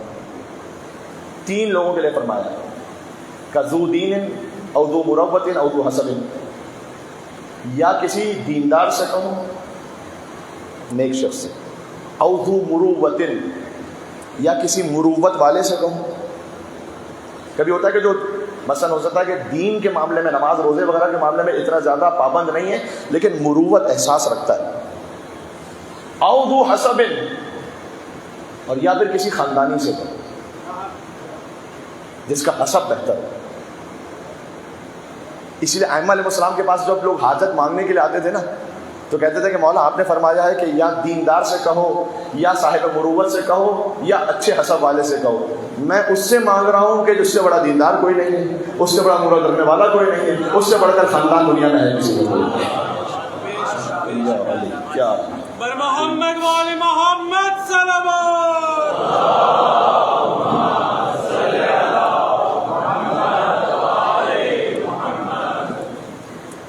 3 لوگوں کے لیے فرمایا ہے، کذو دین او ذو مروت او ذو حسب. یا کسی دیندار سے کہو، نیک شخص سے، او ذو مروت یا کسی مروت والے سے کہو. کبھی ہوتا ہے کہ جو مثلا ہو سکتا ہے کہ دین کے معاملے میں، نماز روزے وغیرہ کے معاملے میں اتنا زیادہ پابند نہیں ہے لیکن مروت احساس رکھتا ہے. او ذو حسب اور یا پھر کسی خاندانی سے کہو جس کا حسب بہتر ہے. اسی لیے ائمہ علیہ السلام کے پاس جب لوگ حاجت مانگنے کے لیے آتے تھے نا تو کہتے تھے کہ مولا آپ نے فرمایا ہے کہ یا دیندار سے کہو یا صاحب مروت سے کہو یا اچھے حسب والے سے کہو. میں اس سے مانگ رہا ہوں کہ جس سے بڑا دیندار کوئی نہیں ہے، اس سے بڑا مروت کرنے والا کوئی نہیں ہے، اس سے بڑھ کر خاندان دنیا میں ہے کسی کو کیا محمد وعلی محمد صلوات.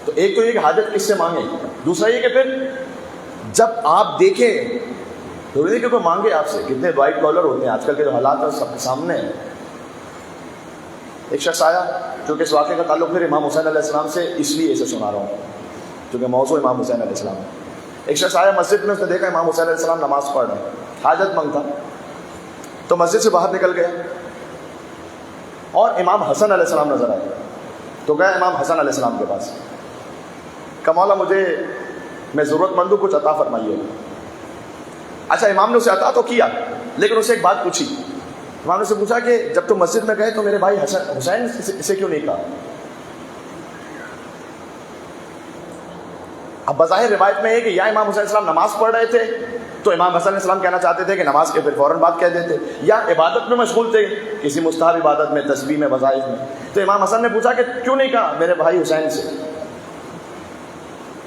تو ایک تو یہ کہ حاجت کس سے مانگیں، دوسرا یہ کہ پھر جب آپ دیکھیں ضروری کہ کوئی مانگے آپ سے. کتنے وائٹ کالر ہوتے ہیں آج کل کے جو حالات ہیں سب کے سامنے ہیں. ایک شخص آیا جو کہ اس واقعے کا تعلق پھر امام حسین علیہ السلام سے اس لیے اسے سنا رہا ہوں کیونکہ موضوع امام حسین علیہ السلام. ایک شخص آیا مسجد میں، اس نے دیکھا امام حسین علیہ السلام نماز پڑھ رہے ہیں، حاجت مند تھا تو مسجد سے باہر نکل گیا اور امام حسن علیہ السلام نظر آئے تو گیا امام حسن علیہ السلام کے پاس کہ مولا مجھے میں ضرورت مند ہوں، کچھ عطا فرمائیے. اچھا امام نے اسے عطا تو کیا لیکن اسے ایک بات پوچھی امام نے سے پوچھا کہ جب تم مسجد میں گئے تو میرے بھائی حسین سے کیوں نہیں کہا؟ اب بظاہر روایت میں ہے کہ یا امام حسین السلام نماز پڑھ رہے تھے تو امام حسن علیہ السلام کہنا چاہتے تھے کہ نماز کے پھر فوراً بات کہہ دیتے، یا عبادت میں مشغول تھے کسی مستحب عبادت میں، تسبیح میں، وظائف میں، تو امام حسن نے پوچھا کہ کیوں نہیں کہا میرے بھائی حسین سے؟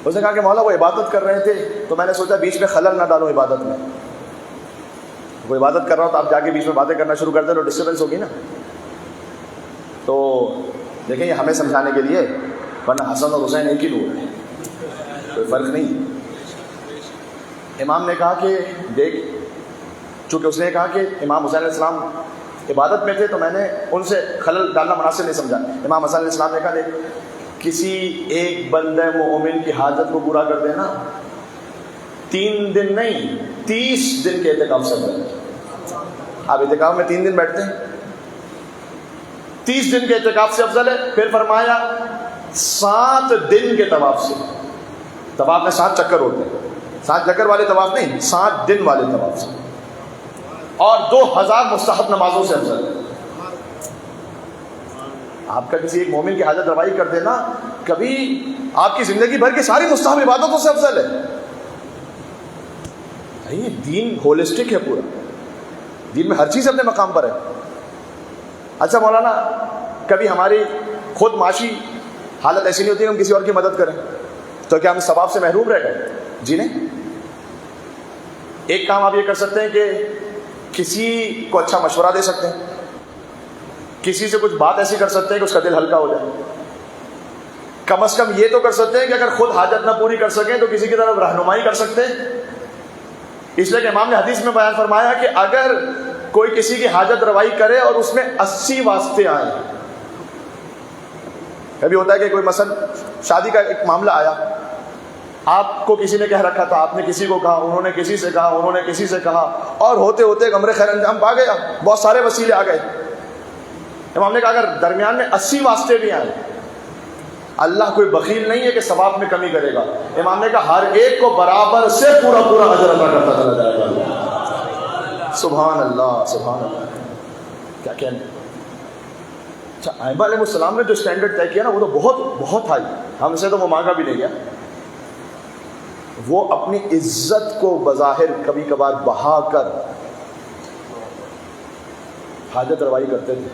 اس نے کہا کہ مولا وہ عبادت کر رہے تھے تو میں نے سوچا بیچ میں خلل نہ ڈالوں عبادت میں، وہ عبادت کر رہا ہوں تو آپ جا کے بیچ میں باتیں کرنا شروع کر دیں تو ڈسٹربنس ہوگی نا۔ تو دیکھیں یہ ہمیں سمجھانے کے لیے، ورنہ حسن اور حسین ایک ہی نور ہے، کوئی فرق نہیں۔ امام نے کہا کہ دیکھ، چونکہ اس نے کہا کہ امام حسین علیہ السلام عبادت میں تھے تو میں نے ان سے خلل ڈالنا مناسب نہیں سمجھا۔ امام حسن علیہ السلام نے کہا دیکھ، کسی ایک بندہ مومن کی حاجت کو پورا کر دینا 3 دن نہیں 30 دن کے اعتکاف سے افضل ہے۔ آپ اعتکاف میں 3 دن بیٹھتے ہیں، 30 دن کے اعتکاف سے افضل ہے۔ پھر فرمایا 7 دن کے طواف سے، طواف میں 7 چکر ہوتے ہیں، 7 چکر والے طواف نہیں، 7 دن والے طواف سے، اور 2000 مستحب نمازوں سے افضل ہے۔ آپ کا کسی ایک مومن کی حاجت روائی کر دینا کبھی آپ کی زندگی بھر کی ساری مستحب عبادتوں سے افضل ہے۔ یہ دین ہولسٹک ہے، پورا دین میں ہر چیز اپنے مقام پر ہے۔ اچھا مولانا، کبھی ہماری خود معاشی حالت ایسی نہیں ہوتی کہ ہم کسی اور کی مدد کریں تو کیا ہم ثواب سے محروم رہ گئے؟ جی نہیں۔ ایک کام آپ یہ کر سکتے ہیں کہ کسی کو اچھا مشورہ دے سکتے ہیں، کسی سے کچھ بات ایسی کر سکتے ہیں کہ اس کا دل ہلکا ہو جائے۔ کم از کم یہ تو کر سکتے ہیں کہ اگر خود حاجت نہ پوری کر سکیں تو کسی کی طرف رہنمائی کر سکتے ہیں۔ اس لیے کہ امام نے حدیث میں بیان فرمایا کہ اگر کوئی کسی کی حاجت روائی کرے اور اس میں 80 واسطے آئیں، کبھی ہوتا ہے کہ کوئی مثلا شادی کا ایک معاملہ آیا، آپ کو کسی نے کہہ رکھا تھا، آپ نے کسی کو کہا، انہوں نے کسی سے کہا، انہوں نے کسی سے کہا، اور ہوتے ہوتے امر خیر انجام پا گیا، بہت سارے وسیلے آ گئے۔ امام نے کہا اگر درمیان میں 80 واسطے بھی آئے، اللہ کوئی بخیل نہیں ہے کہ ثواب میں کمی کرے گا۔ امام نے کہا ہر ایک کو برابر سے پورا پورا اجر عطا کرتا چلا جائے گا۔ سبحان اللہ، سبحان اللہ، کیا کہنے۔ اچھا، ائمہ علیہ السلام نے جو اسٹینڈرڈ طے کیا نا وہ تو بہت بہت ہائی، ہم سے تو وہ مانگا بھی نہیں گیا۔ وہ اپنی عزت کو بظاہر کبھی کبھار بہا کر حاجت روائی کرتے تھے۔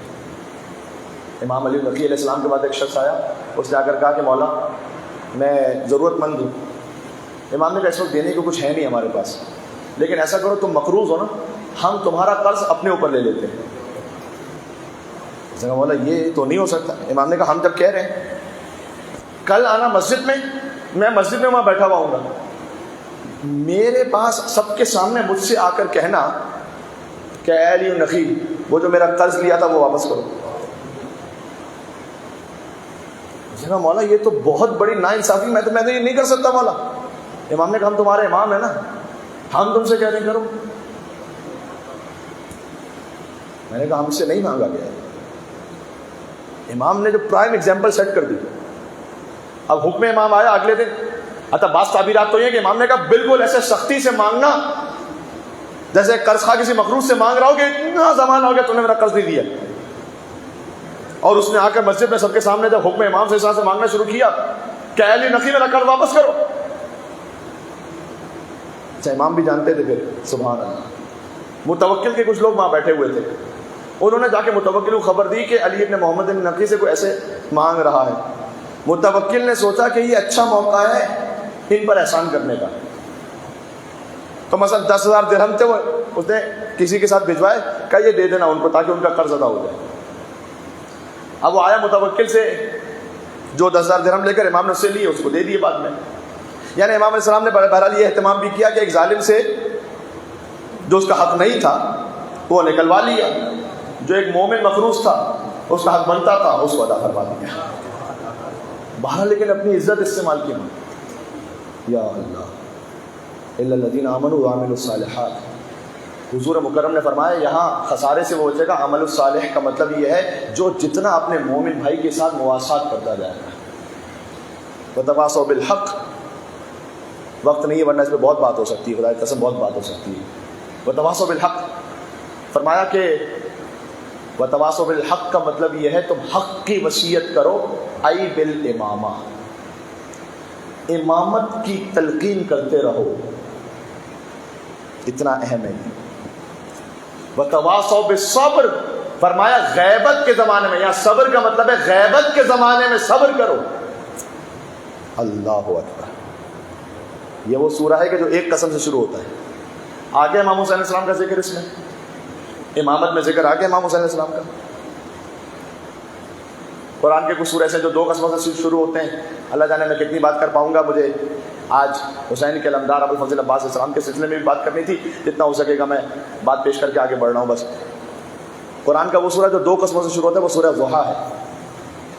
امام علی رضی علیہ السلام کے بعد ایک شخص آیا، اس نے آ کر کہا کہ مولا میں ضرورت مند ہوں۔ امام نے کہا اس وقت دینے کو کچھ ہے نہیں ہمارے پاس، لیکن ایسا کرو تم مقروض ہو نا، ہم تمہارا قرض اپنے اوپر لے لیتے ہیں۔ اس نے کہا مولا یہ تو نہیں ہو سکتا۔ امام نے کہا ہم جب کہہ رہے ہیں کل آنا مسجد میں مسجد میں وہاں بیٹھا ہوا ہوں گا، میرے پاس سب کے سامنے مجھ سے آ کر کہنا کہ اے علی نقی وہ جو میرا قرض لیا تھا وہ واپس کرو۔ مولا یہ تو بہت بڑی ناانصافی، میں تو یہ نہیں کر سکتا مولا۔ امام نے کہا ہم تمہارے امام ہیں نا، ہم تم سے کہہ دیں کرو۔ میں نے کہا ہم سے نہیں مانگا گیا۔ امام نے جو پرائم ایگزامپل سیٹ کر دی۔ اب حکم امام آیا اگلے دن، اچھا بعض تعبیرات تو یہ کہ امام نے کہا بالکل ایسے سختی سے مانگنا جیسے قرض خواہ کسی مقروض سے مانگ رہا ہو کہ اتنا زمانہ ہو گیا تم نے میرا قرض نہیں دیا۔ اور اس نے آ کر مسجد میں سب کے سامنے جب حکم امام سے مانگنا شروع کیا کہ علی نقی میرا قرض واپس کرو۔ اچھا امام بھی جانتے تھے پھر، سبحان اللہ۔ متوکل کے کچھ لوگ وہاں بیٹھے ہوئے تھے، انہوں نے جا کے متوکل کو خبر دی کہ علی ابن محمد بن نقی سے کوئی ایسے مانگ رہا ہے۔ متوکل نے سوچا کہ یہ اچھا موقع ہے ان پر احسان کرنے کا، تو مثلا 10,000 درہم تھے، وہ اس نے کسی کے ساتھ بھجوائے، کہا یہ دے دینا ان کو تاکہ ان کا قرض ادا ہو جائے۔ اب وہ آیا متوکل سے جو 10,000 درہم لے کر امام نے اس سے لیے، اس کو دے دیے بعد میں۔ یعنی امام علیہ السلام نے بہرحال یہ اہتمام بھی کیا کہ ایک ظالم سے جو اس کا حق نہیں تھا وہ نکلوا لیا، جو ایک مومن مقروض تھا اس کا حق بنتا تھا اس کو ادا کروا دیا۔ بہرحال لیکن اپنی عزت استعمال کی نہیں۔ یا اللہ الا الذین آمنوا وعملوا الصالحات۔ حضور مکرم نے فرمایا یہاں خسارے سے وہ بچے گا، عمل الصالح کا مطلب یہ ہے جو جتنا اپنے مومن بھائی کے ساتھ مواسات کرتا جائے گا۔ وتواصوا بالحق، وقت نہیں ہے ورنہ اس پہ بہت بات ہو سکتی ہے، خدا کی قسم بہت بات ہو سکتی ہے۔ وتواصوا بالحق فرمایا کہ وتواصوا بالحق کا مطلب یہ ہے تم حق کی وصیت کرو، ای بالامامہ، امامت کی تلقین کرتے رہو، اتنا اہم ہے یہ۔ وتواصوا بالصبر، فرمایا غیبت کے زمانے میں، یہاں صبر کا مطلب ہے غیبت کے زمانے میں صبر کرو۔ اللہ اکبر، یہ وہ سورہ ہے کہ جو ایک قسم سے شروع ہوتا ہے۔ آگے امام حسین علیہ السلام کا ذکر، اس میں امامت میں ذکر آگے امام حسین علیہ السلام کا۔ قرآن کے کچھ سورے ایسے جو دو قسموں سے شروع ہوتے ہیں، اللہ جانے میں کتنی بات کر پاؤں گا، مجھے آج حسین کے علمدار ابو الفضل عباس علیہ السلام کے سلسلے میں بھی بات کرنی تھی، جتنا ہو سکے گا میں بات پیش کر کے آگے بڑھ رہا ہوں۔ بس قرآن کا وہ سورہ جو دو قسموں سے شروع ہوتا ہے وہ سورہ ضحیٰ ہے۔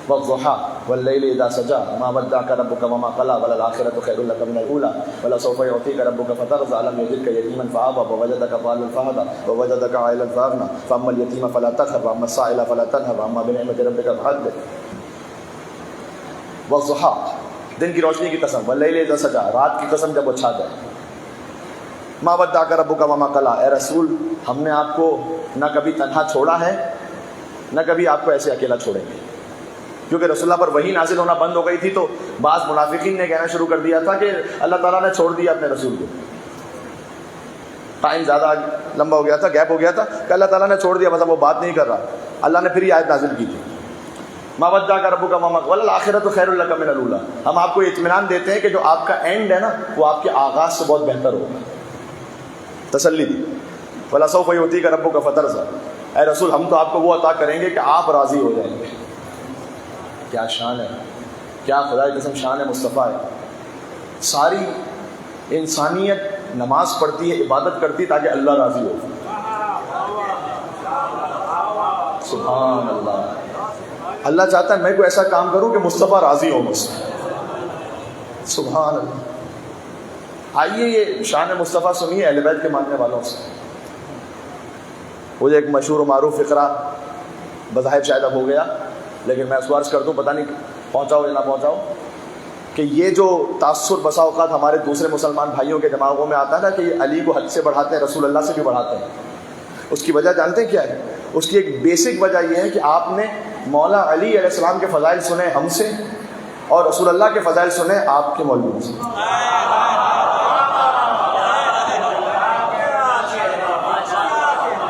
وَالضُّحَىٰ وَاللَّيْلِ إِذَا سَجَىٰ مَا وَدَّعَكَ رَبُّكَ وَمَا قَلَىٰ وَلَلْآخِرَةُ خَيْرٌ لَكَ مِنَ الْأُولَىٰ وَلَسَوْفَ يُعْطِيكَ رَبُّكَ فَتَرْضَىٰ أَلَمْ يَجِدْكَ يَتِيمًا فَآوَىٰ وَوَجَدَكَ ضَالًّا فَهَدَىٰ وَوَجَدَكَ عَائِلًا فَأَغْنَىٰ فَأَمَّا الْيَتِيمَ فَلَا تَقْهَرْ وَأَمَّا السَّائِلَ فَلَا تَنْهَرْ وَأَمَّا بِنِعْمَةِ رَبِّكَ فَحَدِّثْ۔ وَالضُّحَىٰ، دن کی روشنی کی قسم، وَاللَّيْلِ إِذَا سَجَىٰ، رات کی قسم جب وہ چھا جائے۔ مَا وَدَّعَكَ رَبُّكَ وَمَا قَلَىٰ، اے رسول ہم نے آپ کو نہ کبھی تنہا چھوڑا ہے نہ کبھی آپ کو ایسے اکیلا چھوڑیں گے۔ کیونکہ رسول اللہ پر وحی نازل ہونا بند ہو گئی تھی تو بعض منافقین نے کہنا شروع کر دیا تھا کہ اللہ تعالیٰ نے چھوڑ دیا اپنے رسول کو۔ ٹائم زیادہ لمبا ہو گیا تھا، گیپ ہو گیا تھا کہ اللہ تعالیٰ نے چھوڑ دیا، مطلب وہ بات نہیں کر رہا۔ اللہ نے پھر یہ آیت نازل کی تھی، مَا وَدَّعَكَ رَبُّكَ وَمَا قَلَىٰ وَلَلْآخِرَةُ خَيْرٌ لَكَ مِنَ الْأُولَىٰ، ہم آپ کو اطمینان دیتے ہیں کہ جو آپ کا اینڈ ہے نا وہ آپ کے آغاز سے بہت بہتر ہوگا، تسلی دی۔ وَلَسَوْفَ يُعْطِيكَ رَبُّكَ فَتَرْضَىٰ، اے رسول ہم تو آپ کو وہ عطا کریں گے کہ آپ راضی ہو جائیں گے۔ کیا شان ہے، کیا خدا کی قسم شان ہے مصطفیٰ ہے۔ ساری انسانیت نماز پڑھتی ہے، عبادت کرتی ہے تاکہ اللہ راضی ہو۔ سبحان اللہ، اللہ چاہتا ہے میں کوئی ایسا کام کروں کہ مصطفیٰ راضی ہو مجھ سے۔ سبحان اللہ۔ آئیے یہ شان مصطفیٰ سنیے اہل بیت کے ماننے والوں سے۔ وہ ایک مشہور و معروف فقرہ بظاہر شاید اب ہو گیا، لیکن میں اس کو عرض کر دوں، پتہ نہیں پہنچاؤ یا نہ پہنچاؤ، کہ یہ جو تاثر بسا اوقات ہمارے دوسرے مسلمان بھائیوں کے دماغوں میں آتا ہے نا کہ یہ علی کو حد سے بڑھاتے ہیں، رسول اللہ سے بھی بڑھاتے ہیں۔ اس کی وجہ جانتے ہیں کیا ہے؟ اس کی ایک بیسک وجہ یہ ہے کہ آپ نے مولا علی علیہ السلام کے فضائل سنے ہم سے اور رسول اللہ کے فضائل سنے آپ کے مولویوں سے۔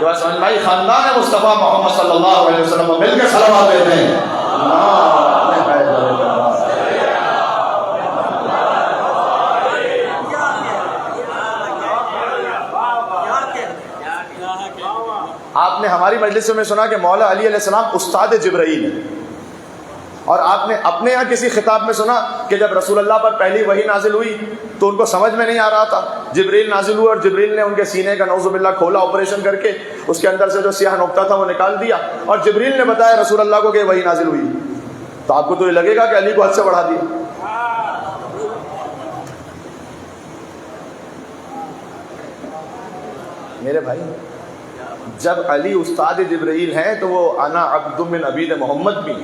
جو سمجھ بھائی خاندان مصطفیٰ محمد صلی اللہ علیہ وسلم مل کے صلوات دیتے ہیں۔ آپ نے ہماری مجلس میں سنا کہ مولا علی علیہ السلام استاد جبرائیل ہے، اور آپ نے اپنے یہاں کسی خطاب میں سنا کہ جب رسول اللہ پر پہلی وحی نازل ہوئی تو ان کو سمجھ میں نہیں آ رہا تھا، جبریل نازل ہوا اور جبریل نے ان کے سینے کا نعوذ باللہ کھولا آپریشن کر کے، اس کے اندر سے جو سیاہ نقطہ تھا وہ نکال دیا، اور جبریل نے بتایا رسول اللہ کو کہ وحی نازل ہوئی، تو آپ کو تو یہ لگے گا کہ علی کو حد سے بڑھا دیا۔ میرے بھائی جب علی استاد جبرائیل ہیں تو وہ انا عبد من عبید محمد بھی،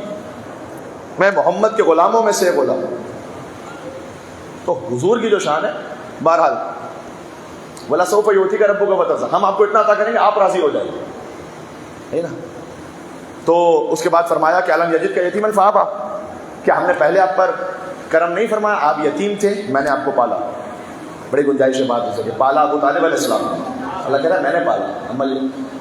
میں محمد کے غلاموں میں سے غلام ہوں۔ تو حضور کی جو شان ہے، بہرحال وَلَسَوْفَ يُعْطِيكَ رَبُّكَ فَتَرْضَىٰ، ہم آپ کو اتنا عطا کریں گے آپ راضی ہو جائیں گے، ہے نا۔ تو اس کے بعد فرمایا کہ أَلَمْ يَجِدْكَ يَتِيمًا فَآوَىٰ، کیا ہم نے پہلے آپ پر کرم نہیں فرمایا؟ آپ یتیم تھے، میں نے آپ کو پالا۔ بڑی گنجائش ہے بات ہو سکے، پالا ابو طالب علیہ السلام نے، اللہ کہہ رہا ہے میں نے پالا۔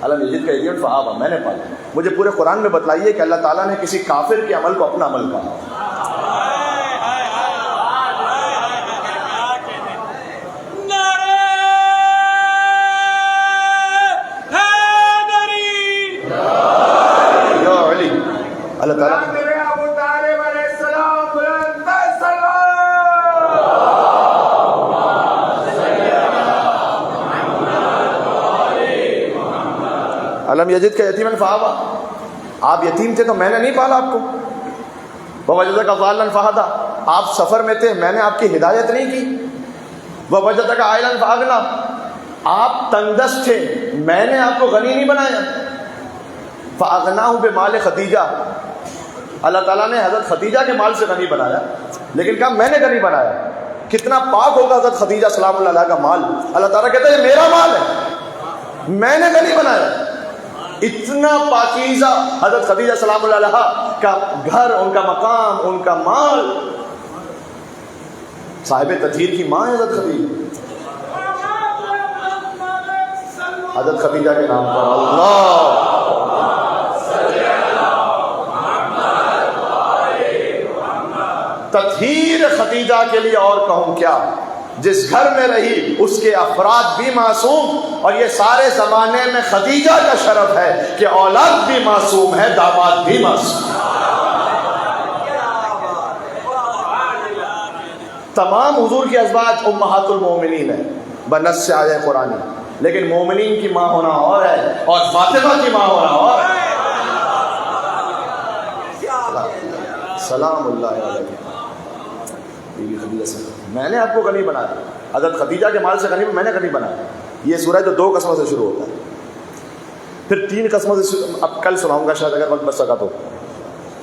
أَلَمْ يَجِدْكَ يَتِيمًا فَآوَىٰ، میں نے پالا۔ مجھے پورے قرآن میں بتلائیے کہ اللہ تعالیٰ نے کسی کافر کے عمل کو اپنا عمل کہا۔ اللہ تعالیٰ علم یجد کا یتیمًا فآویٰ، آپ یتیم تھے تو میں نے نہیں پالا آپ کو۔ ووجدک ضالاً فہدیٰ، آپ سفر میں تھے میں نے آپ کی ہدایت نہیں کی۔ ووجدک عائلاً فأغنیٰ، آپ تنگ دست تھے میں نے آپ کو غنی نہیں بنایا۔ فأغناہ بمال خدیجہ، اللہ تعالیٰ نے حضرت خدیجہ کے مال سے غنی بنایا، لیکن کہا میں نے غنی بنایا۔ کتنا پاک ہوگا حضرت خدیجہ سلام اللہ علیہ کا مال، اللہ تعالیٰ کہتا ہے یہ میرا مال ہے، میں نے غنی بنایا۔ اتنا پاکیزہ حضرت خدیجہ سلام اللہ علیہا کا گھر، ان کا مقام، ان کا مال. صاحب تطہیر کی ماں ہے حضرت خدیجہ. حضرت خدیجہ کے نام پر اللہ. تطہیر خدیجہ کے لیے اور کہوں کیا. جس گھر میں رہی اس کے افراد بھی معصوم، اور یہ سارے زمانے میں خدیجہ کا شرف ہے کہ اولاد بھی معصوم ہے، داماد بھی معصوم. تمام حضور کی ازواج امہات المومنین ہیں بنص آیہ قرآنی، لیکن مومنین کی ماں ہونا اور ہے اور فاطمہ کی ماں ہونا اور ہے. سلام اللہ علیہ. بیوی خدیجہ سے میں نے آپ کو غنی بنایا، حضرت خدیجہ کے مال سے غنی میں نے غنی بنایا. یہ سورہ جو 2 قسموں سے شروع ہوتا ہے، پھر 3 قسموں سے اب کل سناؤں گا شاید اگر وقت بچ سکا تو.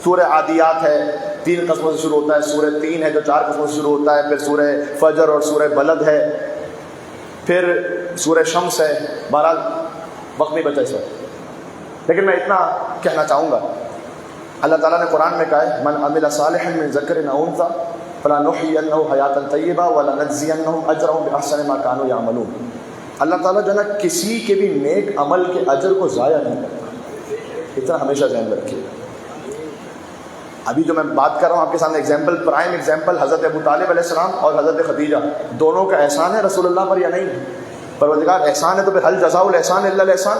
سورہ عادیات ہے 3 قسموں سے شروع ہوتا ہے، سورہ 3 ہے جو 4 قسموں سے شروع ہوتا ہے، پھر سورہ فجر اور سورہ بلد ہے، پھر سورہ شمس ہے. بہرحال وقت نہیں بچا اس وقت، لیکن میں اتنا کہنا چاہوں گا. اللہ تعالیٰ نے قرآن میں کہا ہے من عمل صالحا من ذکر او انثی فلنحینہ حیاتا طیبہ ولنجزینہم اجرہم بأحسن ما کانوا یعملون. اللہ تعالیٰ جو ہے نا کسی کے بھی نیک عمل کے اجر کو ضائع نہیں کرتا. اتنا ہمیشہ ذہن میں رکھیے. ابھی جو میں بات کر رہا ہوں آپ کے سامنے ایگزامپل، پرائم ایگزامپل حضرت ابو طالب علیہ السلام اور حضرت خدیجہ، دونوں کا احسان ہے رسول اللہ پر یا نہیں؟ پروردگار احسان ہے تو پھر هل جزاء الاحسان الا الاحسان.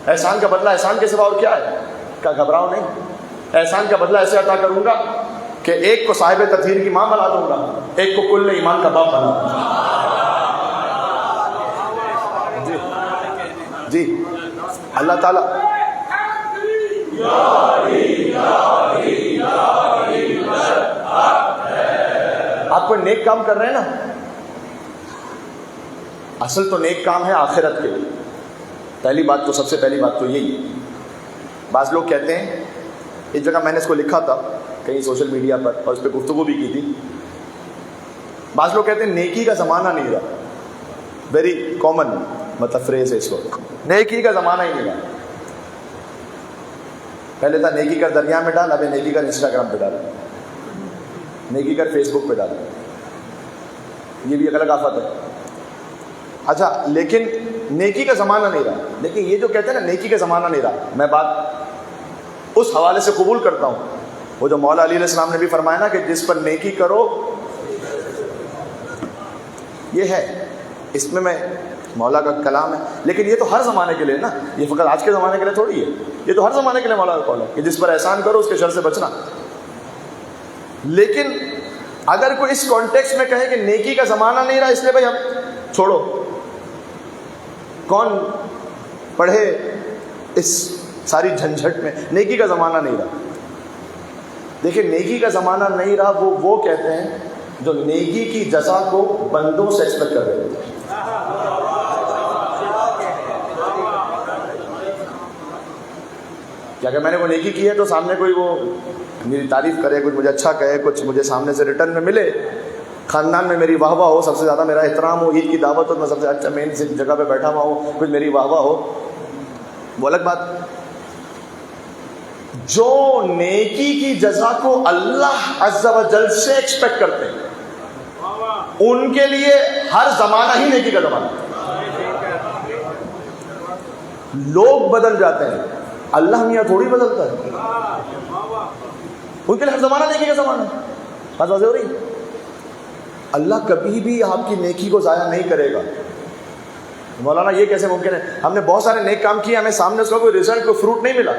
احسان کا بدلہ احسان کے سوا اور کیا ہے؟ کا گھبراؤ نہیں. احسان کا بدلہ ایسے عطا کروں گا کہ ایک کو صاحب تطہیر کی ماں بنا دوں گا، ایک کو کل ایمان کا باپ بنا دوں گا. جی اللہ تعالیٰ آپ کوئی نیک کام کر رہے ہیں نا، اصل تو نیک کام ہے آخرت کے لیے. پہلی بات تو، سب سے پہلی بات تو یہی ہے. بعض لوگ کہتے ہیں، ایک جگہ میں نے اس کو لکھا تھا کہیں سوشل میڈیا پر اور اس پہ گفتگو بھی کی تھی. بعض لوگ کہتے ہیں نیکی کا زمانہ نہیں رہا. ویری کامن مطلب فریز ہے اس وقت، نیکی کا زمانہ ہی نہیں رہا. پہلے تھا نیکی کر دریا میں ڈال، اب نیکی کر انسٹاگرام پہ ڈال، نیکی کر فیس بک پہ ڈال. یہ بھی ایک الگ آفت ہے. اچھا لیکن نیکی کا زمانہ نہیں رہا. لیکن یہ جو کہتے ہیں نا نیکی کا زمانہ نہیں رہا، میں بات اس حوالے سے قبول کرتا ہوں وہ جو مولا علی علیہ السلام نے بھی فرمایا نا کہ جس پر نیکی کرو، یہ ہے اس میں مولا کا کلام ہے. لیکن یہ تو ہر زمانے کے لیے نا، یہ فقط آج کے زمانے کے لیے تھوڑی ہے. یہ تو ہر زمانے کے لیے مولا کا قول ہے کہ جس پر احسان کرو اس کے شر سے بچنا. لیکن اگر کوئی اس کانٹیکسٹ میں کہے کہ نیکی کا زمانہ نہیں رہا اس لیے بھائی ہم چھوڑو، کون پڑھے اس ساری جھنجھٹ میں؟ نیکی کا زمانہ نہیں رہا. دیکھیں نیکی کا زمانہ نہیں رہا وہ کہتے ہیں جو نیکی کی جزا کو بندوں سے ایکسپیکٹ کر رہے تھے. کہ اگر میں نے وہ نیکی کی ہے تو سامنے کوئی وہ میری تعریف کرے، کچھ مجھے اچھا کہے، کچھ مجھے سامنے سے ریٹرن میں ملے، خاندان میں میری واہ واہ ہو، سب سے زیادہ میرا احترام ہو، عید کی دعوت ہو، میں سب سے اچھا مین جگہ پہ بیٹھا ہوا ہوں، کچھ میری واہ واہ ہو، وہ الگ بات. جو نیکی کی جزا کو اللہ عز و جل سے ایکسپیکٹ کرتے ہیں ان کے لیے ہر زمانہ ہی نیکی کا زمانہ. لوگ بدل جاتے ہیں، اللہ میاں تھوڑی بدلتا ہے. ان کے لیے ہر زمانہ نیکی کا زمانہ ہے. بات واضح ہو رہی؟ اللہ کبھی بھی آپ کی نیکی کو ضائع نہیں کرے گا. مولانا یہ کیسے ممکن ہے؟ ہم نے بہت سارے نیک کام کیے، ہمیں سامنے اس کا کوئی رزلٹ، کوئی فروٹ نہیں ملا.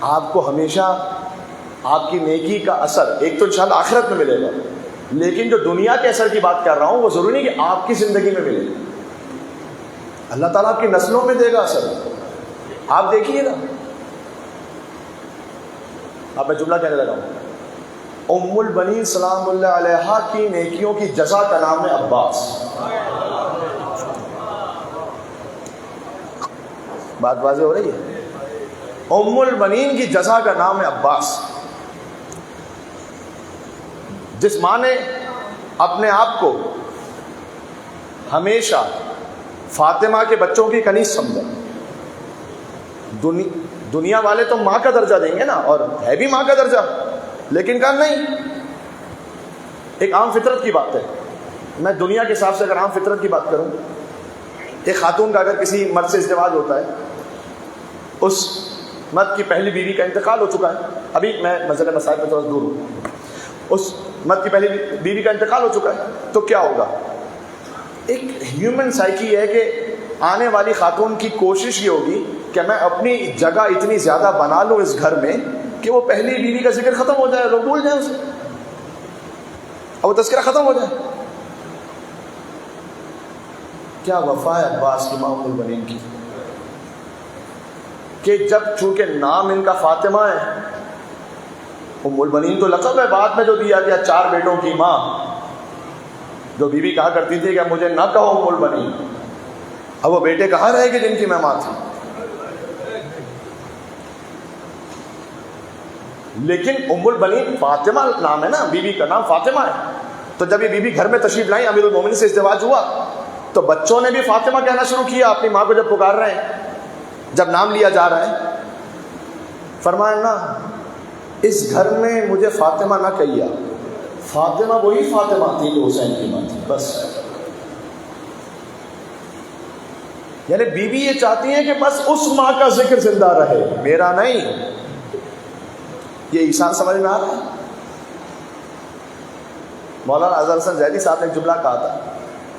آپ کو ہمیشہ آپ کی نیکی کا اثر ایک تو انشاءاللہ آخرت میں ملے گا، لیکن جو دنیا کے اثر کی بات کر رہا ہوں وہ ضروری نہیں کہ آپ کی زندگی میں ملے. اللہ تعالیٰ آپ کی نسلوں میں دے گا اثر. آپ دیکھیے نا، اب میں جملہ کہنے لگا ہوں، ام البنین سلام اللہ علیہا کی نیکیوں کی جزا کا نام ہے عباس. بات واضح ہو رہی ہے؟ ام البنین کی جزا کا نام ہے عباس. جس ماں نے اپنے آپ کو ہمیشہ فاطمہ کے بچوں کی کنیز سمجھا، دنیا والے تو ماں کا درجہ دیں گے نا، اور ہے بھی ماں کا درجہ، لیکن کہا نہیں، ایک عام فطرت کی بات ہے. میں دنیا کے حساب سے اگر عام فطرت کی بات کروں، ایک خاتون کا اگر کسی مرد سے ازدواج ہوتا ہے، اس مرد کی پہلی بیوی کا انتقال ہو چکا ہے، ابھی میں مسئلہ مسائل میں تھوڑا دور ہوں، اس مرد کی پہلی بیوی کا انتقال ہو چکا ہے، تو کیا ہوگا؟ ایک ہیومن سائیکی ہے کہ آنے والی خاتون کی کوشش یہ ہوگی کہ میں اپنی جگہ اتنی زیادہ بنا لوں اس گھر میں کہ وہ پہلی بیوی کا ذکر ختم ہو جائے، لوگ بھول جائیں اسے، اور وہ تذکرہ ختم ہو جائے. کیا وفا ہے عباس کی ماں ام البنین کی، کہ جب چونکہ نام ان کا فاطمہ ہے، ام البنین تو لقب ہے بعد میں جو دیا گیا، 4 بیٹوں کی ماں، جو بیوی کہا کرتی تھی کہ مجھے نہ کہو ام البنین، اب وہ بیٹے کہاں رہے گے جن کی میں ماں تھی. لیکن ام البنین فاطمہ نام ہے نا، بیوی کا نام فاطمہ ہے. تو جب یہ بیوی گھر میں تشریف لائیں، امیر المومنین سے ازدواج ہوا، تو بچوں نے بھی فاطمہ کہنا شروع کیا اپنی ماں کو جب پکار رہے ہیں، جب نام لیا جا رہا ہے. فرمایا نا اس گھر میں مجھے فاطمہ نہ کہیا، فاطمہ وہی فاطمہ تھی جو حسین کی ماں تھی، بس. یعنی بیوی یہ چاہتی ہے کہ بس اس ماں کا ذکر زندہ رہے، میرا نہیں. یہ ایسان سمجھ میں آ رہا ہے؟ مولانا اظہر حسن زیدی صاحب نے ایک جملہ کہا تھا،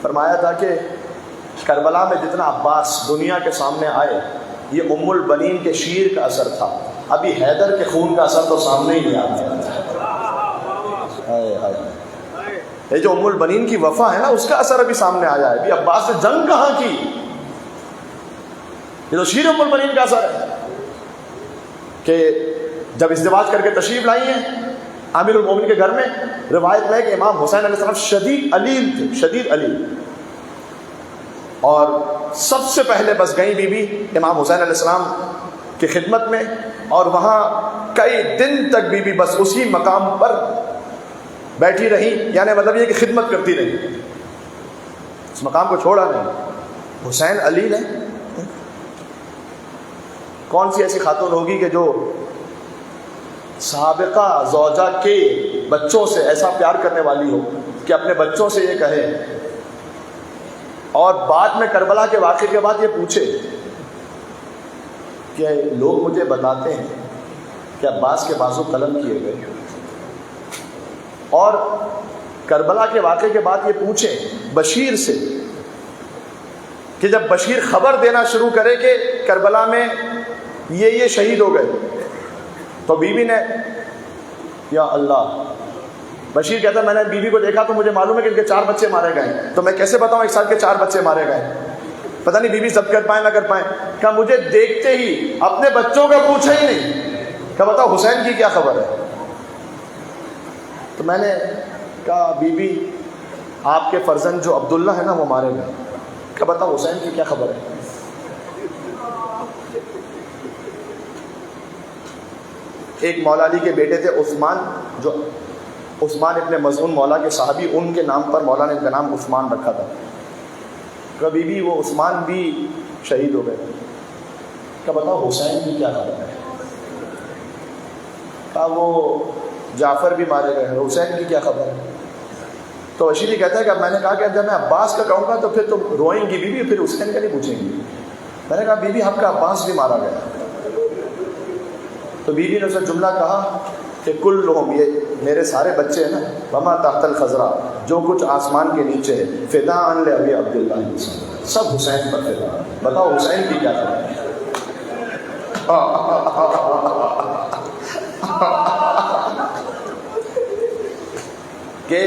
فرمایا تھا کہ کربلا میں جتنا عباس دنیا کے سامنے آئے، یہ ام البنین کے شیر کا اثر تھا، ابھی حیدر کے خون کا اثر تو سامنے ہی نہیں آتا. یہ جو ام البنین کی وفا ہے نا، اس کا اثر ابھی سامنے آیا ہے. ابھی عباس نے جنگ کہاں کی، یہ تو شیر ام البنین کا اثر ہے. کہ جب ازدواج کر کے تشریف لائی ہیں امیر المومنین کے گھر میں، روایت میں ہے کہ امام حسین علیہ السلام شدید علیل تھے، شدید علیل، اور سب سے پہلے بس گئی بی بی امام حسین علیہ السلام کی خدمت میں، اور وہاں کئی دن تک بی بی بس اسی مقام پر بیٹھی رہی، یعنی مطلب یہ کہ خدمت کرتی رہی، اس مقام کو چھوڑا نہیں. حسین علیل ہے، کون سی ایسی خاتون ہوگی کہ جو سابقہ زوجہ کے بچوں سے ایسا پیار کرنے والی ہو کہ اپنے بچوں سے یہ کہے، اور بعد میں کربلا کے واقعے کے بعد یہ پوچھے کہ لوگ مجھے بتاتے ہیں کہ عباس کے بازو قلم کیے گئے، اور کربلا کے واقعے کے بعد یہ پوچھے بشیر سے کہ جب بشیر خبر دینا شروع کرے کہ کربلا میں یہ شہید ہو گئے، تو بیوی نے، یا اللہ، بشیر کہتا ہے میں نے بیوی کو دیکھا تو مجھے معلوم ہے کہ ان کے 4 بچے مارے گئے، تو میں کیسے بتاؤں ایک ساتھ کے 4 بچے مارے گئے، پتہ نہیں بیوی ضبط کر پائیں نہ کر پائیں. کہا مجھے دیکھتے ہی اپنے بچوں کا پوچھا ہی نہیں، کہا بتاؤ حسین کی کیا خبر ہے. تو میں نے کہا بیوی آپ کے فرزند جو عبداللہ ہے نا وہ مارے گئے. کہا بتاؤ حسین کی کیا خبر ہے. ایک مولا علی کے بیٹے تھے عثمان، جو عثمان ابن مظعون مولا کے صحابی، ان کے نام پر مولا نے ان کا نام عثمان رکھا تھا. کبھی بھی وہ عثمان بھی شہید ہو گئے. کہا بتاؤ حسین کی کیا خبر ہے. کہا وہ جعفر بھی مارے گئے، حسین کی کیا خبر ہے. تو اشیری کہتا ہے کہ اب میں نے کہا کہ جب میں عباس کا کہوں گا تو پھر تم روئیں گی بیوی، پھر حسین کا نہیں پوچھیں گی. میں نے کہا بیوی آپ کا عباس بھی مارا گیا. تو بیوی نے اسے جملہ کہا کہ کلہم، یہ میرے سارے بچے ہیں نا، وما تحت الخضرا، جو کچھ آسمان کے نیچے ہے، فدا ان لابی عبداللہ، سب حسین پر فدا. بتاؤ حسین کی کیا خبر ہے. کہ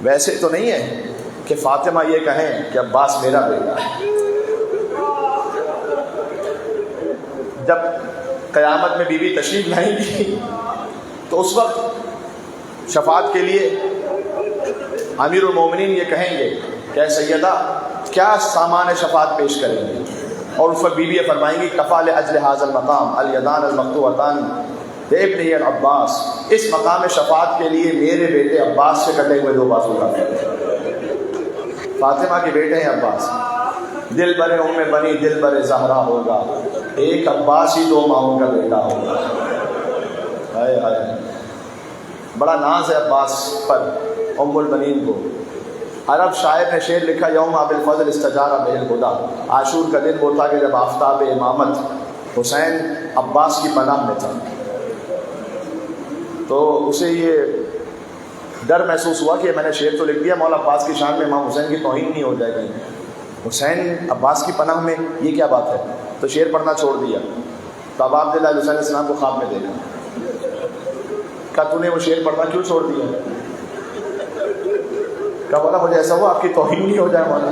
ویسے تو نہیں ہے کہ فاطمہ یہ کہیں کہ عباس میرا بیٹا ہے. جب قیامت میں بیوی تشریف لائیں گی تو اس وقت شفاعت کے لیے امیر المومنین یہ کہیں گے کہ سیدہ کیا سامان شفاعت پیش کریں گے، اور اس وقت بیوی فرمائیں گی کفا لاجل ھذا المقام الیدان المقطوعتان ابن العباس، اس مقام شفاعت کے لیے میرے بیٹے عباس سے کٹے ہوئے 2 بازو کا. فاطمہ کے بیٹے ہیں عباس. دل برے ام بنی دل برے زہرا ہوگا، ایک عباس ہی دو ماؤں کا بیٹا ہوگا۔ ہائے ہائے، بڑا ناز ہے عباس پر ام البنین کو۔ عرب شاعر نے شعر لکھا، یوم بالفضل استجار بہ الہدی، عاشور کا دن وہ تھا کہ جب آفتاب امامت حسین عباس کی پناہ میں تھا، تو اسے یہ ڈر محسوس ہوا کہ میں نے شعر تو لکھ دیا، مولا عباس کی شان میں امام حسین کی توہین نہیں ہو جائے گی، حسین عباس کی پناہ میں، یہ کیا بات ہے؟ تو شعر پڑھنا چھوڑ دیا۔ تو اب عبداللہ حسین علیہ السلام کو خواب میں دیکھا، کہا تو نے وہ شعر پڑھنا کیوں چھوڑ دیا؟ کہا مولا مجھے ایسا ہوا آپ کی توہین نہیں ہو جائے مولا۔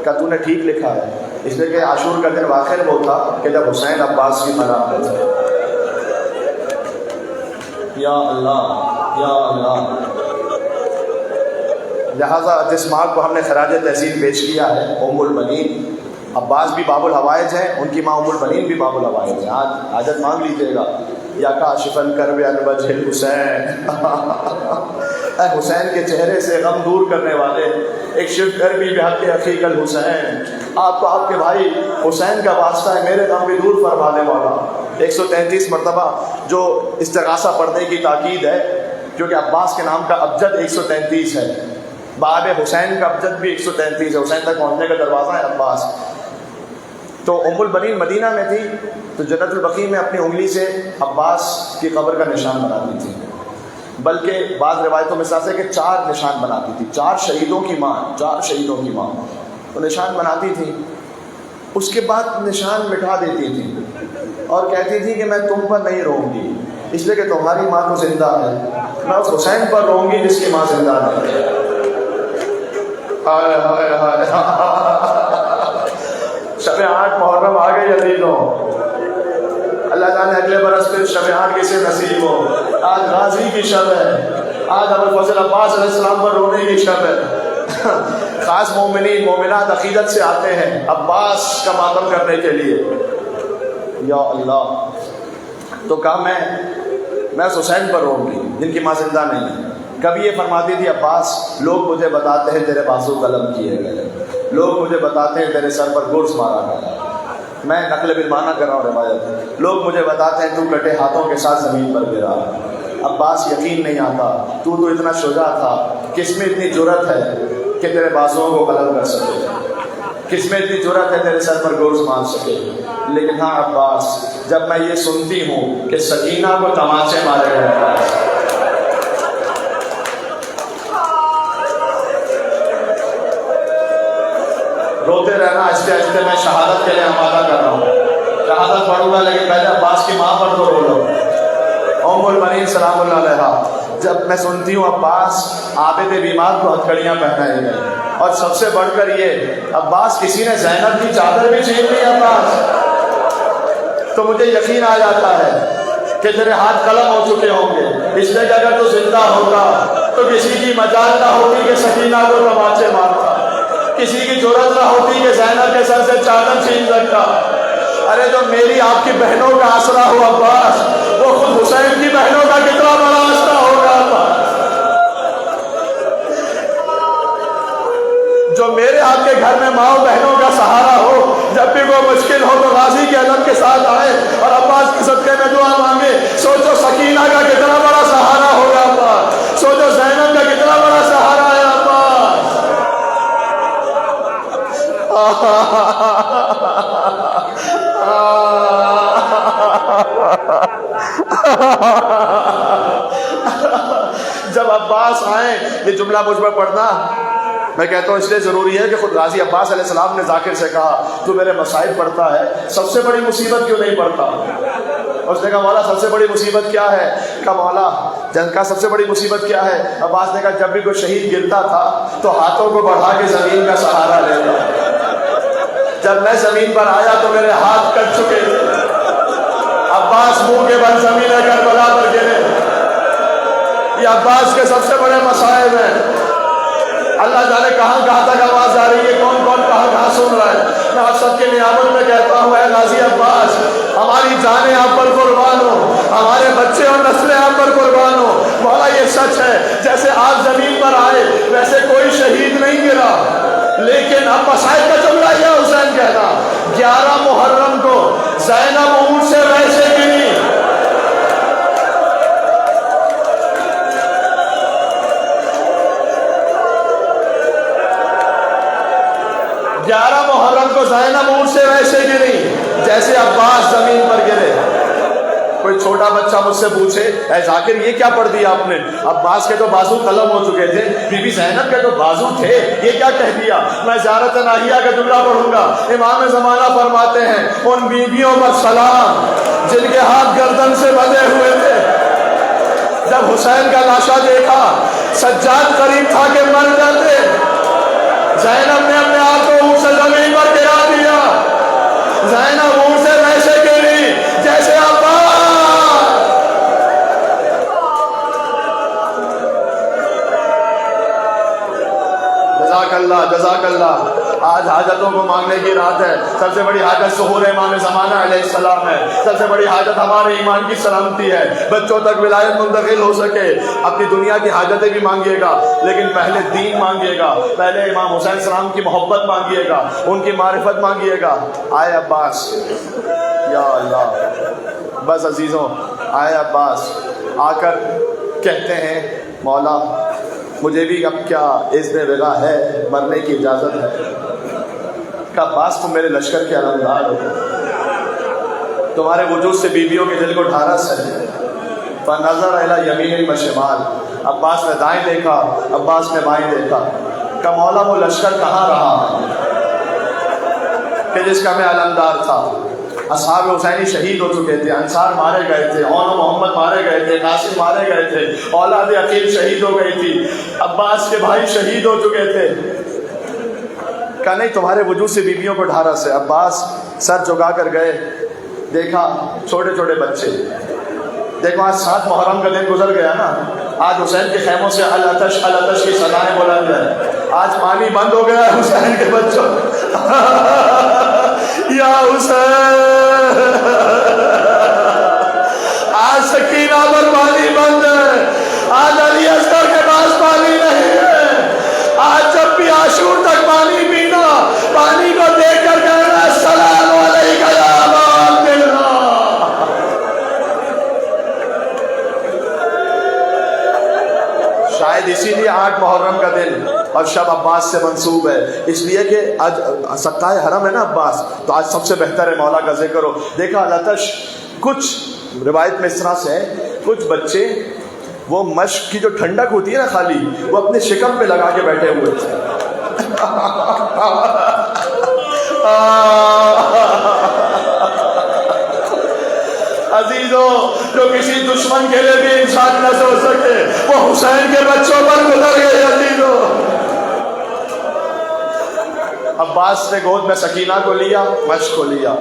کہا تو نے ٹھیک لکھا ہے، اس لیے کہ عاشور کا دن واقع وہ تھا کہ جب حسین عباس کی پناہ میں تھا۔ یا اللہ یا اللہ۔ لہٰذا جس ماں کو ہم نے خراج تحسین پیش کیا ہے ام البنین، عباس بھی باب الحوائج ہیں، ان کی ماں ام البنین بھی باب الحوائج ہیں۔ آج حاجت مانگ لیجیے گا، یا کاشفن کرب عن وجہ الحسین، اے حسین کے چہرے سے غم دور کرنے والے، ایک شف کر بھی بحق حقیق الحسین، آپ کو آپ کے بھائی حسین کا واسطہ ہے، میرے غم بھی دور فرمانے والا۔ 133 مرتبہ جو استغاثہ پڑھنے کی تاکید ہے، کیونکہ عباس کے نام کا ابجد 133 ہے، باب حسین کا ابجد بھی 133 ہے، حسین تک پہنچنے کا دروازہ ہے عباس۔ تو ام البنین مدینہ میں تھی، تو جنت البقیع میں اپنی انگلی سے عباس کی قبر کا نشان بناتی تھی، بلکہ بعض روایتوں میں ساتھ ہے کہ 4 نشان بناتی تھی، 4 شہیدوں کی ماں، 4 شہیدوں کی ماں، تو نشان بناتی تھی، اس کے بعد نشان مٹا دیتی تھی اور کہتی تھی کہ میں تم پر نہیں روں گی، اس لیے کہ تمہاری ماں تو زندہ ہے، میں اس حسین پر روں گی جس کی ماں زندہ ہے۔ ہائے ہائے ہائے، شب 8 محرم آ گئی عزیزوں، اللہ تعالیٰ نے اگلے برس پھر شب 8 کسے نصیب ہو۔ آج غازی کی شب ہے، آج ابوالفضل عباس علیہ السلام پر رونے کی شب ہے۔ خاص مومنین مومنات عقیدت سے آتے ہیں عباس کا ماتم کرنے کے لیے۔ یا اللہ، تو کہا میں اس حسین پر روں گی جن کی ماں زندہ نہیں ہے۔ کبھی یہ فرماتی تھی عباس، لوگ مجھے بتاتے ہیں تیرے بازو قلم کیے گئے، لوگ مجھے بتاتے ہیں تیرے سر پر گرز مارا گیا، میں نقل بالمعنی کر رہا ہوں روایت، لوگ مجھے بتاتے ہیں تو کٹے ہاتھوں کے ساتھ زمین پر گرا۔ عباس یقین نہیں آتا، تو اتنا شجاع تھا، کس میں اتنی جرأت ہے کہ تیرے بازوؤں کو قلم کر سکے، کس میں اتنی جرأت ہے تیرے سر پر گرز مار سکے؟ لیکن ہاں عباس، جب میں یہ سنتی ہوں کہ سکینہ کو تماچے مارے گئے، روتے رہنا، آہستہ آہستہ میں شہادت کے لیے آمادہ کر رہا ہوں، شہادت پڑھوں گا، لیکن پہلے عباس کی ماں پر تو رو لو، ام البنین سلام اللہ علیہا۔ جب میں سنتی ہوں عباس عابد بیمار کو ہتھکڑیاں پہنائے گئے، اور سب سے بڑھ کر یہ عباس کسی نے زینب کی چادر بھی چھین لی عباس، تو مجھے یقین آ جاتا ہے کہ تیرے ہاتھ قلم ہو چکے ہوں گے، اس لیے کہ اگر تو زندہ ہوگا تو کسی کی مجال نہ ہوتی کہ سکینہ کو تماچے مارتا، کسی کی جرأت نہ ہوتی کہ زینب کے سر سے چادر چھین سکتا۔ ارے جو میری آپ کی بہنوں کا آسرا ہو عباس، وہ خود حسین کی بہنوں کا کتنا بڑا آسرا ہوگا عباس۔ جو میرے آپ کے گھر میں ماں بہنوں کا سہارا ہو، جب بھی وہ مشکل ہو تو غازی کے علم کے ساتھ آئے اور عباس کے صدقے میں دعا مانگے۔ سوچو سکینہ کا کتنا بڑا سہارا ہوگا عباس، سوچو زینب کا کتنا بڑا سہارا ہے عباس۔ جب عباس آئیں، یہ جملہ مجھ پر پڑھنا میں کہتا ہوں اس لیے ضروری ہے کہ خود غازی عباس علیہ السلام نے ذاکر سے کہا تو میرے مصائب پڑھتا ہے، سب سے بڑی مصیبت کیوں نہیں پڑھتا؟ اس نے کہا مولا سب سے بڑی مصیبت کیا ہے؟ کہا مولا جنگ کا سب سے بڑی مصیبت کیا ہے؟ عباس نے کہا جب بھی کوئی شہید گرتا تھا تو ہاتھوں کو بڑھا کے زمین کا سہارا لیتا، جب میں زمین پر آیا تو میرے ہاتھ کٹ چکے تھے۔ عباس منہ کے بل زمین کربلا پر گرے، یہ عباس کے سب سے بڑے مصائب ہیں۔ اللہ جانے کہاں کہاں تک آواز آ رہی ہے، کون کون کہاں سن رہا ہے۔ میں آپ سب کے نیابت میں کہتا ہوں، اے غازی عباس، ہماری جانیں آپ پر قربان ہو، ہمارے بچے اور نسلیں آپ پر قربان ہو۔ مولا یہ سچ ہے، جیسے آپ زمین پر آئے ویسے کوئی شہید نہیں گرا، لیکن اب مسائل کا جملہ یہ حسین کہتا 11 محرم کو زینب اونٹ سے ویسے گری. 11 محرم کو زینب اونٹ سے ویسے گری جیسے عباس زمین پر گرے. کوئی چھوٹا بچہ مجھ سے پوچھے اے ذاکر یہ کیا پڑھ دیا آپ نے؟ عباس کے تو بازو قلم ہو چکے تھے, بی بی زینب کے تو بازو تھے, یہ کیا کہہ دیا؟ میں زیارت ناہیہ کا جملہ پڑھوں گا. امام زمانہ فرماتے ہیں ان بیویوں پر سلام جن کے ہاتھ گردن سے بندھے ہوئے تھے. جب حسین کا لاشا دیکھا سجاد قریب تھا کہ مر جاتے, زینب نے اپنے آپ کو اونٹ سے زمین پر گرا دیا. زینب اونٹ سے ویسے گری جیسے جزاک اللہ. آج حاجتوں کو مانگنے کی رات ہے. سب سے بڑی حاجت ظہور امام زمانہ علیہ السلام ہے. سب سے بڑی حاجت ہمارے ایمان کی سلامتی ہے, بچوں تک ولایت منتقل ہو سکے. اپنی دنیا کی حاجتیں بھی مانگیے گا لیکن پہلے دین مانگیے گا, پہلے امام حسین السلام کی محبت مانگیے گا, ان کی معرفت مانگیے گا. آئے عباس, یا اللہ بس عزیزوں, آئے عباس آ کر کہتے ہیں مولا مجھے بھی اب کیا اذن وغا ہے, مرنے کی اجازت ہے. کہ عباس تم میرے لشکر کے علمدار ہو, تمہارے وجود سے بیویوں کے دل کو ڈھارس ہے. فنظر الی یمین و شمال, عباس نے دائیں دیکھا, عباس نے بائیں دیکھا. کہ مولا وہ لشکر کہاں رہا کہ جس کا میں علمدار تھا؟ اصحاب حسینی شہید ہو چکے تھے, انصار مارے گئے تھے, اون و محمد مارے گئے تھے, قاسم مارے گئے تھے, اولاد عقیل شہید ہو گئی تھی, عباس کے بھائی شہید ہو چکے تھے. کہا نہیں تمہارے وجود سے بیویوں کو ڈھارس ہے. عباس سر جھکا کر گئے, دیکھا چھوٹے چھوٹے بچے. دیکھو آج 7 محرم کا دن گزر گیا نا, آج حسین کے خیموں سے الاتش الاتش کی صدائیں بلند ہیں. آج پانی بند ہو گیا ہے حسین کے بچوں. یا حسین, آج سکینہ پر پانی بند ہے, آج علی اصغر کے پاس پانی نہیں ہے. آج جب بھی عاشور تک پانی پینا, پانی کو دیکھ کر کہنا السلام علیکم یا ابا عبداللہ. شاید اسی لیے 8 محرم کا دن اور شب عباس سے منسوب ہے, اس لیے کہ آج سقائے حرم ہے نا عباس, تو آج سب سے بہتر ہے مولا کا ذکر ہو. دیکھا لتش, کچھ روایت میں اس طرح سے ہے, کچھ بچے وہ مشق کی جو ٹھنڈک ہوتی ہے نا خالی, وہ اپنے شکم پہ لگا کے بیٹھے ہوئے تھے. عزیزوں, جو کسی دشمن کے لیے بھی انسان نہ سوچ سکے وہ حسین کے بچوں پر گزر گئے. عزیزوں, عباس نے گود میں سکینہ کو لیا, مشق کو لیا,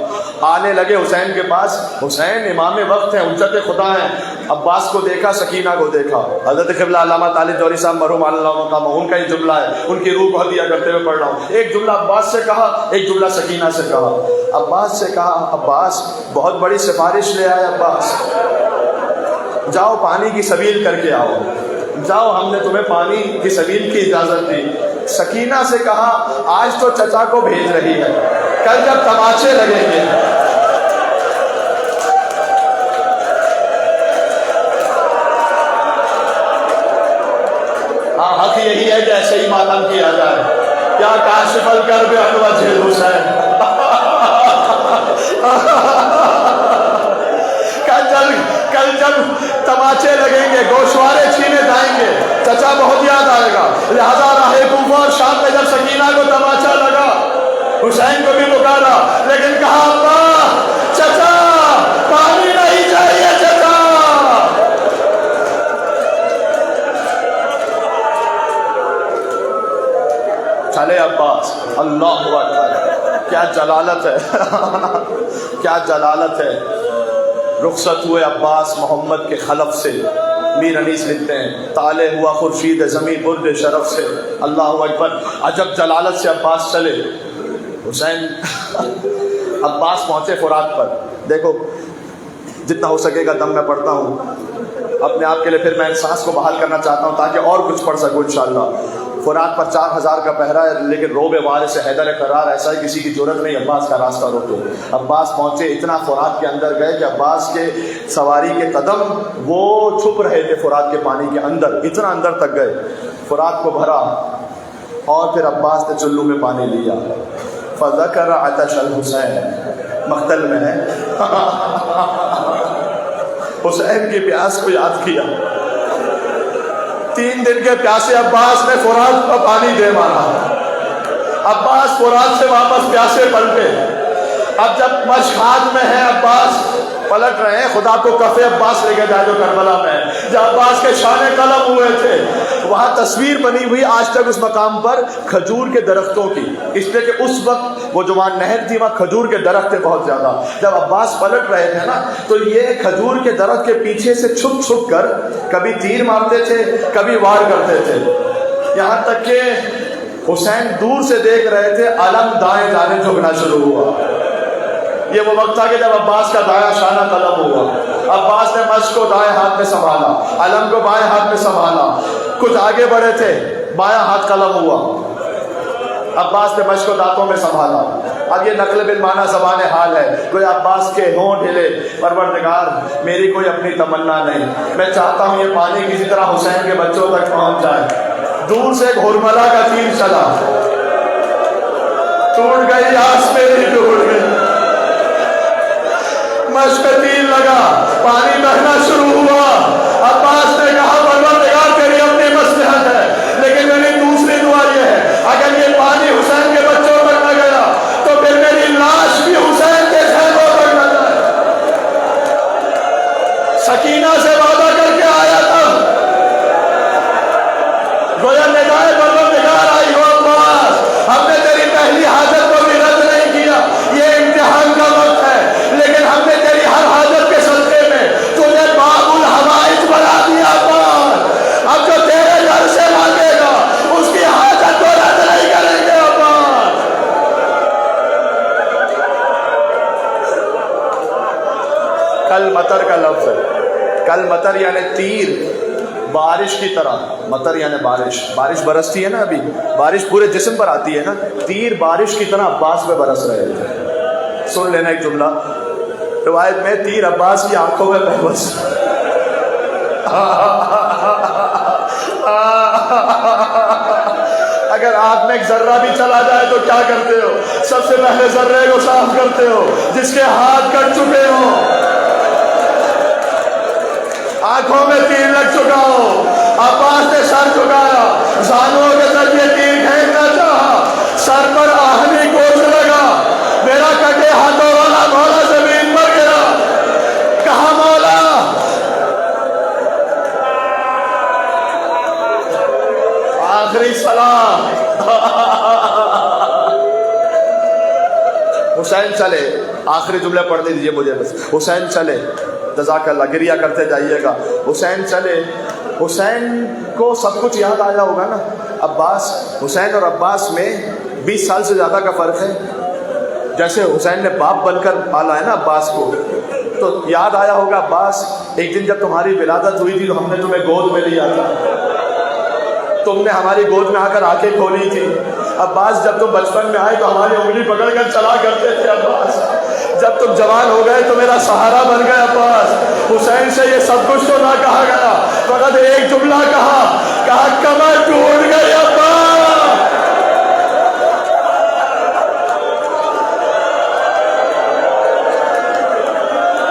آنے لگے حسین کے پاس. حسین امام وقت ہیں, حجت خدا ہیں. عباس کو دیکھا, سکینہ کو دیکھا. حضرت قبلہ علامہ طالب جوہری صاحب مرحوم اللہ مقام, ان کا یہ جملہ ہے, ان کی روح کو ہدیہ کرتے ہوئے پڑھ رہا ہوں. ایک جملہ عباس سے کہا, ایک جملہ سکینہ سے کہا. عباس سے کہا, عباس بہت بڑی سفارش لے آئے. عباس جاؤ پانی کی سبیل کر کے آؤ, جاؤ ہم نے تمہیں پانی کی سبیل کی اجازت دی. سکینہ سے کہا آج تو چچا کو بھیج رہی ہے, کل جب تماچے لگیں گے. ہاں حق یہی ہے کہ ایسے ہی ماتم کیا جائے. کیا کاشف الکرب وجہ حسین, کل جب تماچے لگیں گے, گوشوارے چھینے جائیں گے, چچا بہت یاد آئے گا. لہذا راہ کوفہ اور شام میں جب سکینہ کو تماچا لگا, حسین کو بھی پکارا, لیکن کہا ابا چچا پانی نہیں چاہیے. چچا چلے عباس, اللہ اکبر, کیا جلالت ہے, کیا جلالت ہے. رخصت ہوئے عباس محمد کے خلف سے. میر انیس لکھتے ہیں طالع ہوا خورشید زمیں برد شرف سے. اللہ اکبر, عجب جلالت سے عباس چلے. حسین عباس پہنچے فرات پر. دیکھو جتنا ہو سکے گا دم میں پڑھتا ہوں, اپنے آپ کے لیے پھر میں احساس کو بحال کرنا چاہتا ہوں تاکہ اور کچھ پڑھ سکوں انشاءاللہ. فرات پر 4000 کا پہرا ہے، لیکن روب وارث حیدر قرار ایسا ہے کسی کی ضرورت نہیں عباس کا راستہ روکے۔ عباس پہنچے، اتنا فرات کے اندر گئے کہ عباس کے سواری کے قدم وہ چھپ رہے تھے فرات کے پانی کے اندر، اتنا اندر تک گئے، فرات کو بھرا اور پھر عباس نے چلو میں پانی لیا۔ فذکر عطش الحسین، مقتل میں ہے حسین کی پیاس کو یاد کیا۔ 3 دن کے پیاسے عباس نے فرات کا پانی دے مارا۔ عباس فرات سے واپس پیاسے پلٹے۔ اب جب مشہاد میں ہے عباس پلٹ رہے ہیں، خدا کو کفے عباس لے کے جائے جو کربلا میں ہے، جب عباس کے شان قلم ہوئے تھے، وہاں تصویر بنی ہوئی آج تک اس مقام پر کھجور کے درختوں کی، اس لیے کہ اس وقت وہ جو وہاں نہر تھی وہاں کھجور کے درخت تھے بہت زیادہ۔ جب عباس پلٹ رہے تھے نا تو یہ کھجور کے درخت کے پیچھے سے چھپ چھپ کر کبھی تیر مارتے تھے، کبھی وار کرتے تھے، یہاں تک کہ حسین دور سے دیکھ رہے تھے، علم دائیں جانے جھکنا شروع ہوا۔ یہ وہ وقت تھا کہ جب عباس کا دایاں شانہ قلم ہوا۔ عباس نے مشق کو دائیں ہاتھ میں سنبھالا، علم کو بائیں ہاتھ میں سنبھالا، کچھ آگے بڑھے تھے، بایاں ہاتھ قلم ہوا۔ عباس نے مشق کو دانتوں میں سنبھالا۔ اب یہ نقل بالمعنی زبان حال ہے، کوئی عباس کے ہونٹ ہلے، پروردگار میری کوئی اپنی تمنا نہیں، میں چاہتا ہوں یہ پانی کسی طرح حسین کے بچوں تک پہنچ جائے۔ دور سے ایک ہرملا کا تیر چلا، ٹوٹ گئی آس میری، ٹوٹ گئی، مشق تیر لگا، پانی بہنا شروع ہوا۔ عباس نے کہا پروردگار تیری اپنی مصلحت ہے، لیکن میری دوسری دعا یہ ہے اگر یہ پانی حسین کے بچوں تک نہ گیا تو پھر میری لاش بھی حسین کے خیموں تک نہ جائے۔ سکینہ سے وعدہ کر کے آیا تھا، گویا ندائے پروردگار آئی ہو عباس، ہم نے تیری پہلی حاجت کو بھی رد نہیں کیا، یہ امتحان کا وقت ہے، لیکن ہم نے تیری ہر حاجت کے صدقے میں تجھے باب الحوائج بنا دیا عباس، اب جو تیرے گھر سے مانگے گا اس کی حاجت کو رد نہیں کریں گے عباس۔ کل مطر کا لفظ ہے، کل مطر یعنی تیر، بارش کی طرح، مطر یعنی بارش، بارش برستی ہے نا، ابھی بارش پورے جسم پر آتی ہے نا، تیر بارش کی طرح عباس پہ برس رہے تھے۔ سن لینا ایک جملہ روایت میں، تیر عباس کی آنکھوں میں بس اگر آنکھ میں ایک ذرہ بھی چلا جائے تو کیا کرتے ہو؟ سب سے پہلے ذرے کو صاف کرتے ہو، جس کے ہاتھ کٹ چکے ہوں، آنکھوں میں تیر لگ چکا ہو۔ عباس نے سر جھکایا، زانوں کے ذریعے تیر پھینکنا چاہا، سر پر آہنی گوشت لگا، میرا کٹے ہاتھوں والا مولا زمین پر گرا، کہا مولا آخری سلام۔ حسین چلے، آخری جملے پڑھ لیجیے مجھے بس، حسین چلے، جزاک اللہ، گریہ کرتے جائیے گا، حسین چلے۔ حسین کو سب کچھ یاد آیا ہوگا نا، عباس، حسین اور عباس میں 20 سال سے زیادہ کا فرق ہے، جیسے حسین نے باپ بن کر پالا ہے نا عباس کو، تو یاد آیا ہوگا عباس، ایک دن جب تمہاری ولادت ہوئی تھی تو ہم نے تمہیں گود میں لیا تھا، تم نے ہماری گود میں آ کر آنکھیں کھولی تھی۔ عباس جب تم بچپن میں آئے تو ہماری انگلی پکڑ کر چلا کرتے تھے عباس، جب تم جوان ہو گئے تو میرا سہارا بن گئے عباس۔ حسین سے یہ سب کچھ تو نہ کہا گیا، فقط ایک جملہ کہا کمر ٹوٹ گئی عباس،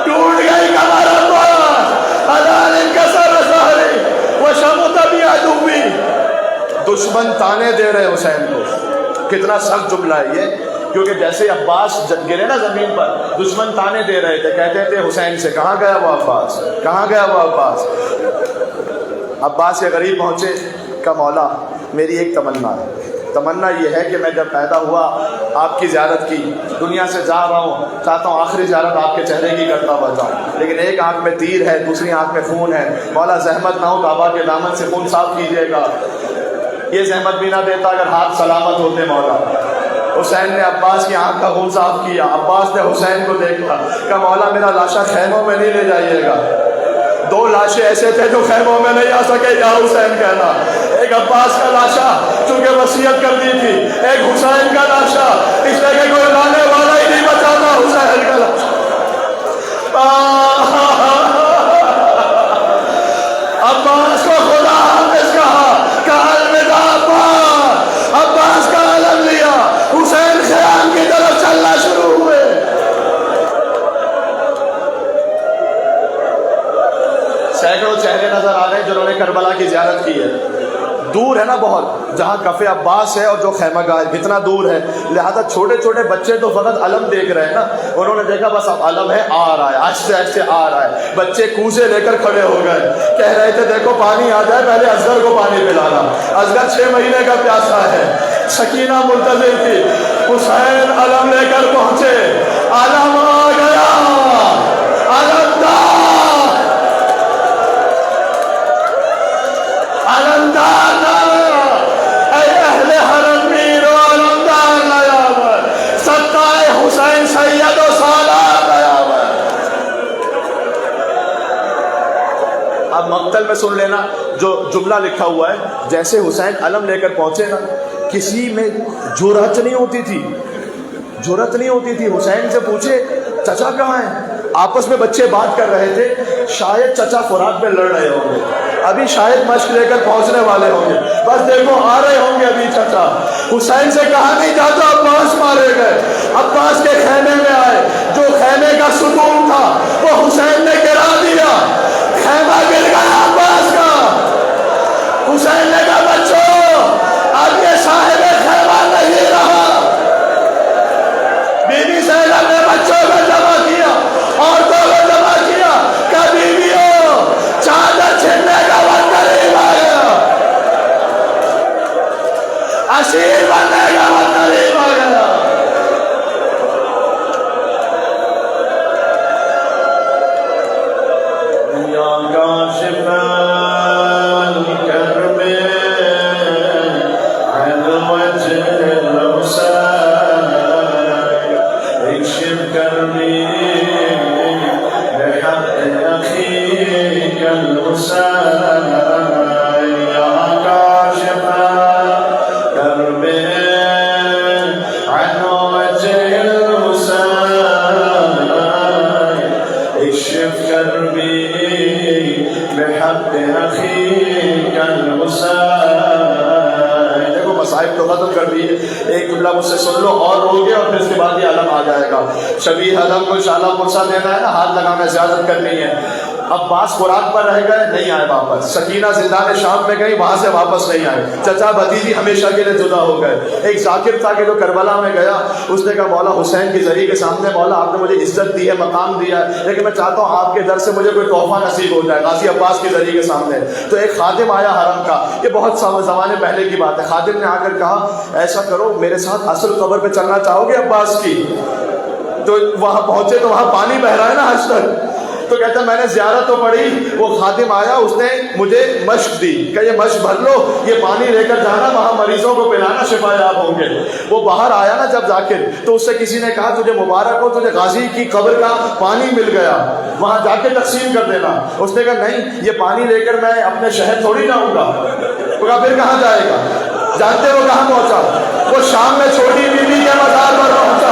ٹوٹ گئی کمر عباس، حلال انکسر ظہری وشمت بی عدوی۔ دشمن تانے دے رہے حسین کو، کتنا سخت جملہ ہے یہ، کیونکہ جیسے عباس گرے نا زمین پر، دشمن تانے دے رہے تھے، کہتے تھے حسین سے کہاں گیا وہ عباس، کہاں گیا وہ عباس۔ عباس کے قریب پہنچے، کہا مولا میری ایک تمنا ہے، تمنا یہ ہے کہ میں جب پیدا ہوا آپ کی زیارت کی، دنیا سے جا رہا ہوں، چاہتا ہوں آخری زیارت آپ کے چہرے کی کرتا ہوا جاؤں، لیکن ایک آنکھ میں تیر ہے، دوسری آنکھ میں خون ہے، مولا زحمت نہ ہو کعبہ کے دامن سے خون صاف کیجیے گا۔ یہ زحمت بھی نہ دیتا اگر ہاتھ سلامت ہوتے مولا۔ حسین نے عباس کی آنکھ کا خون صاف کیا، عباس نے حسین کو دیکھا، کہا مولا میرا لاشا خیموں میں نہیں لے جائیے گا، 2 لاشیں ایسے تھے جو خیموں میں نہیں آ سکے، یا حسین کہنا، ایک عباس کا لاشا چونکہ وصیت کر دی تھی، ایک حسین کا لاشا اس لیے کہ کوئی لانے والا ہی نہیں بچا تھا، حسین کا لاشا۔ عباس کو خدا حافظ کہا الوداع عباس، عباس کا علم لیا، حسین خیام کی طرف چلنا شروع ہوئے۔ سینکڑوں چہرے نظر آ رہے ہیں جنہوں نے کربلا کی زیارت کی ہے، دور ہے نا بہت، جہاں کف عباس ہے اور جو خیمہ گاہ ہے کتنا دور ہے، لہذا چھوٹے چھوٹے بچے تو فقط علم دیکھ رہے ہیں نا، انہوں نے دیکھا بس اب علم ہے، آ رہا ہے، آہستہ آہستہ آ رہا ہے، بچے کوزے لے کر کھڑے ہو گئے، کہہ رہے تھے دیکھو پانی آ جائے، پہلے اصغر کو پانی پلانا، اصغر 6 مہینے کا پیاسا ہے۔ سکینہ منتظر تھی، حسین علم لے کر پہنچے، علم آ گیا، علمدار، علمدار اے اہل حرم میر و علمدار نیامد، ستائے حسین سید و سالار نیامد۔ اب مقتل میں سن لینا جو جملہ لکھا ہوا ہے، جیسے حسین علم لے کر پہنچے نا، کسی میں جرأت نہیں ہوتی تھی، جرأت نہیں ہوتی تھی، حسین سے پوچھے چچا کہاں ہیں؟ آپس میں بچے بات کر رہے تھے، شاید چچا فرات میں لڑ رہے ہوں گے، ابھی شاید مشق لے کر پہنچنے والے ہوں گے، بس دیکھو آ رہے ہوں گے ابھی چچا۔ حسین سے کہا نہیں جاتا، عباس مارے گئے، عباس کے خیمے میں آئے، جو خیمے کا ستون تھا وہ حسین نے گرا دیا، خیمہ گر گیا عباس کا۔ حسین نے کہا بچوں اب یہ صاحب خیمہ نہیں رہا۔ بی بی زینب نے بچوں کو جمع کیا، عورتوں کو جمع کیا، کہ بیویوں چادر چھننے کا وقت قریب آ گیا، اسیر بننے کا وقت قریب آ گیا۔ یا کاشف الکرب عن وجه الحسین اکشف کربی بحق اخیک الحسین، یا کاشف کرب عن وجه الحسین اکشف کربی بحق اخیک الحسین۔ دیکھو مصائب تو ختم کر دیے، ایک جملہ مجھ سے سن لو اور رو گے اور پھر اس کے بعد یہ علم آ جائے گا۔ شبیہ علم کو انشاءاللہ مرسا دینا ہے نا، ہاتھ لگانا، زیادت کرنی ہے۔ عباس فرات پر رہ گئے، نہیں آئے واپس، سکینہ زندان شام میں گئی، وہاں سے واپس نہیں آئے، چچا بھتیجی ہمیشہ کے لیے جدا ہو گئے۔ ایک ذاکر تھا کہ جو کربلا میں گیا، اس نے کہا مولا حسین کے ذریعے کے سامنے مولا آپ نے مجھے عزت دی ہے، مقام دیا ہے، لیکن میں چاہتا ہوں آپ کے در سے مجھے کوئی تحفہ نصیب ہو جائے غازی عباس کے ذریعے کے سامنے۔ تو ایک خادم آیا حرم کا، یہ بہت زمانے پہلے کی بات ہے، خادم نے آ کر کہا ایسا کرو میرے ساتھ اصل قبر پہ چلنا چاہو گے عباس کی؟ تو وہاں پہنچے تو وہاں پانی بہ رہا ہے نا حج تک، تو کہتا ہے میں نے زیارت تو پڑھی، وہ خادم آیا اس نے مجھے مشق دی کہ یہ مشق بھر لو، یہ پانی لے کر جانا، وہاں مریضوں کو پلانا، شفا یاب ہوں گے۔ وہ باہر آیا نا جب ذاکر، تو اس سے کسی نے کہا تجھے مبارک ہو، تجھے غازی کی قبر کا پانی مل گیا، وہاں جا کے تقسیم کر دینا۔ اس نے کہا نہیں، یہ پانی لے کر میں اپنے شہر تھوڑی جاؤں گا۔ تو کہا پھر کہاں جائے گا؟ جانتے وہ کہاں پہنچا؟ وہ شام میں چھوٹی بیوی کے مزار پر پہنچا۔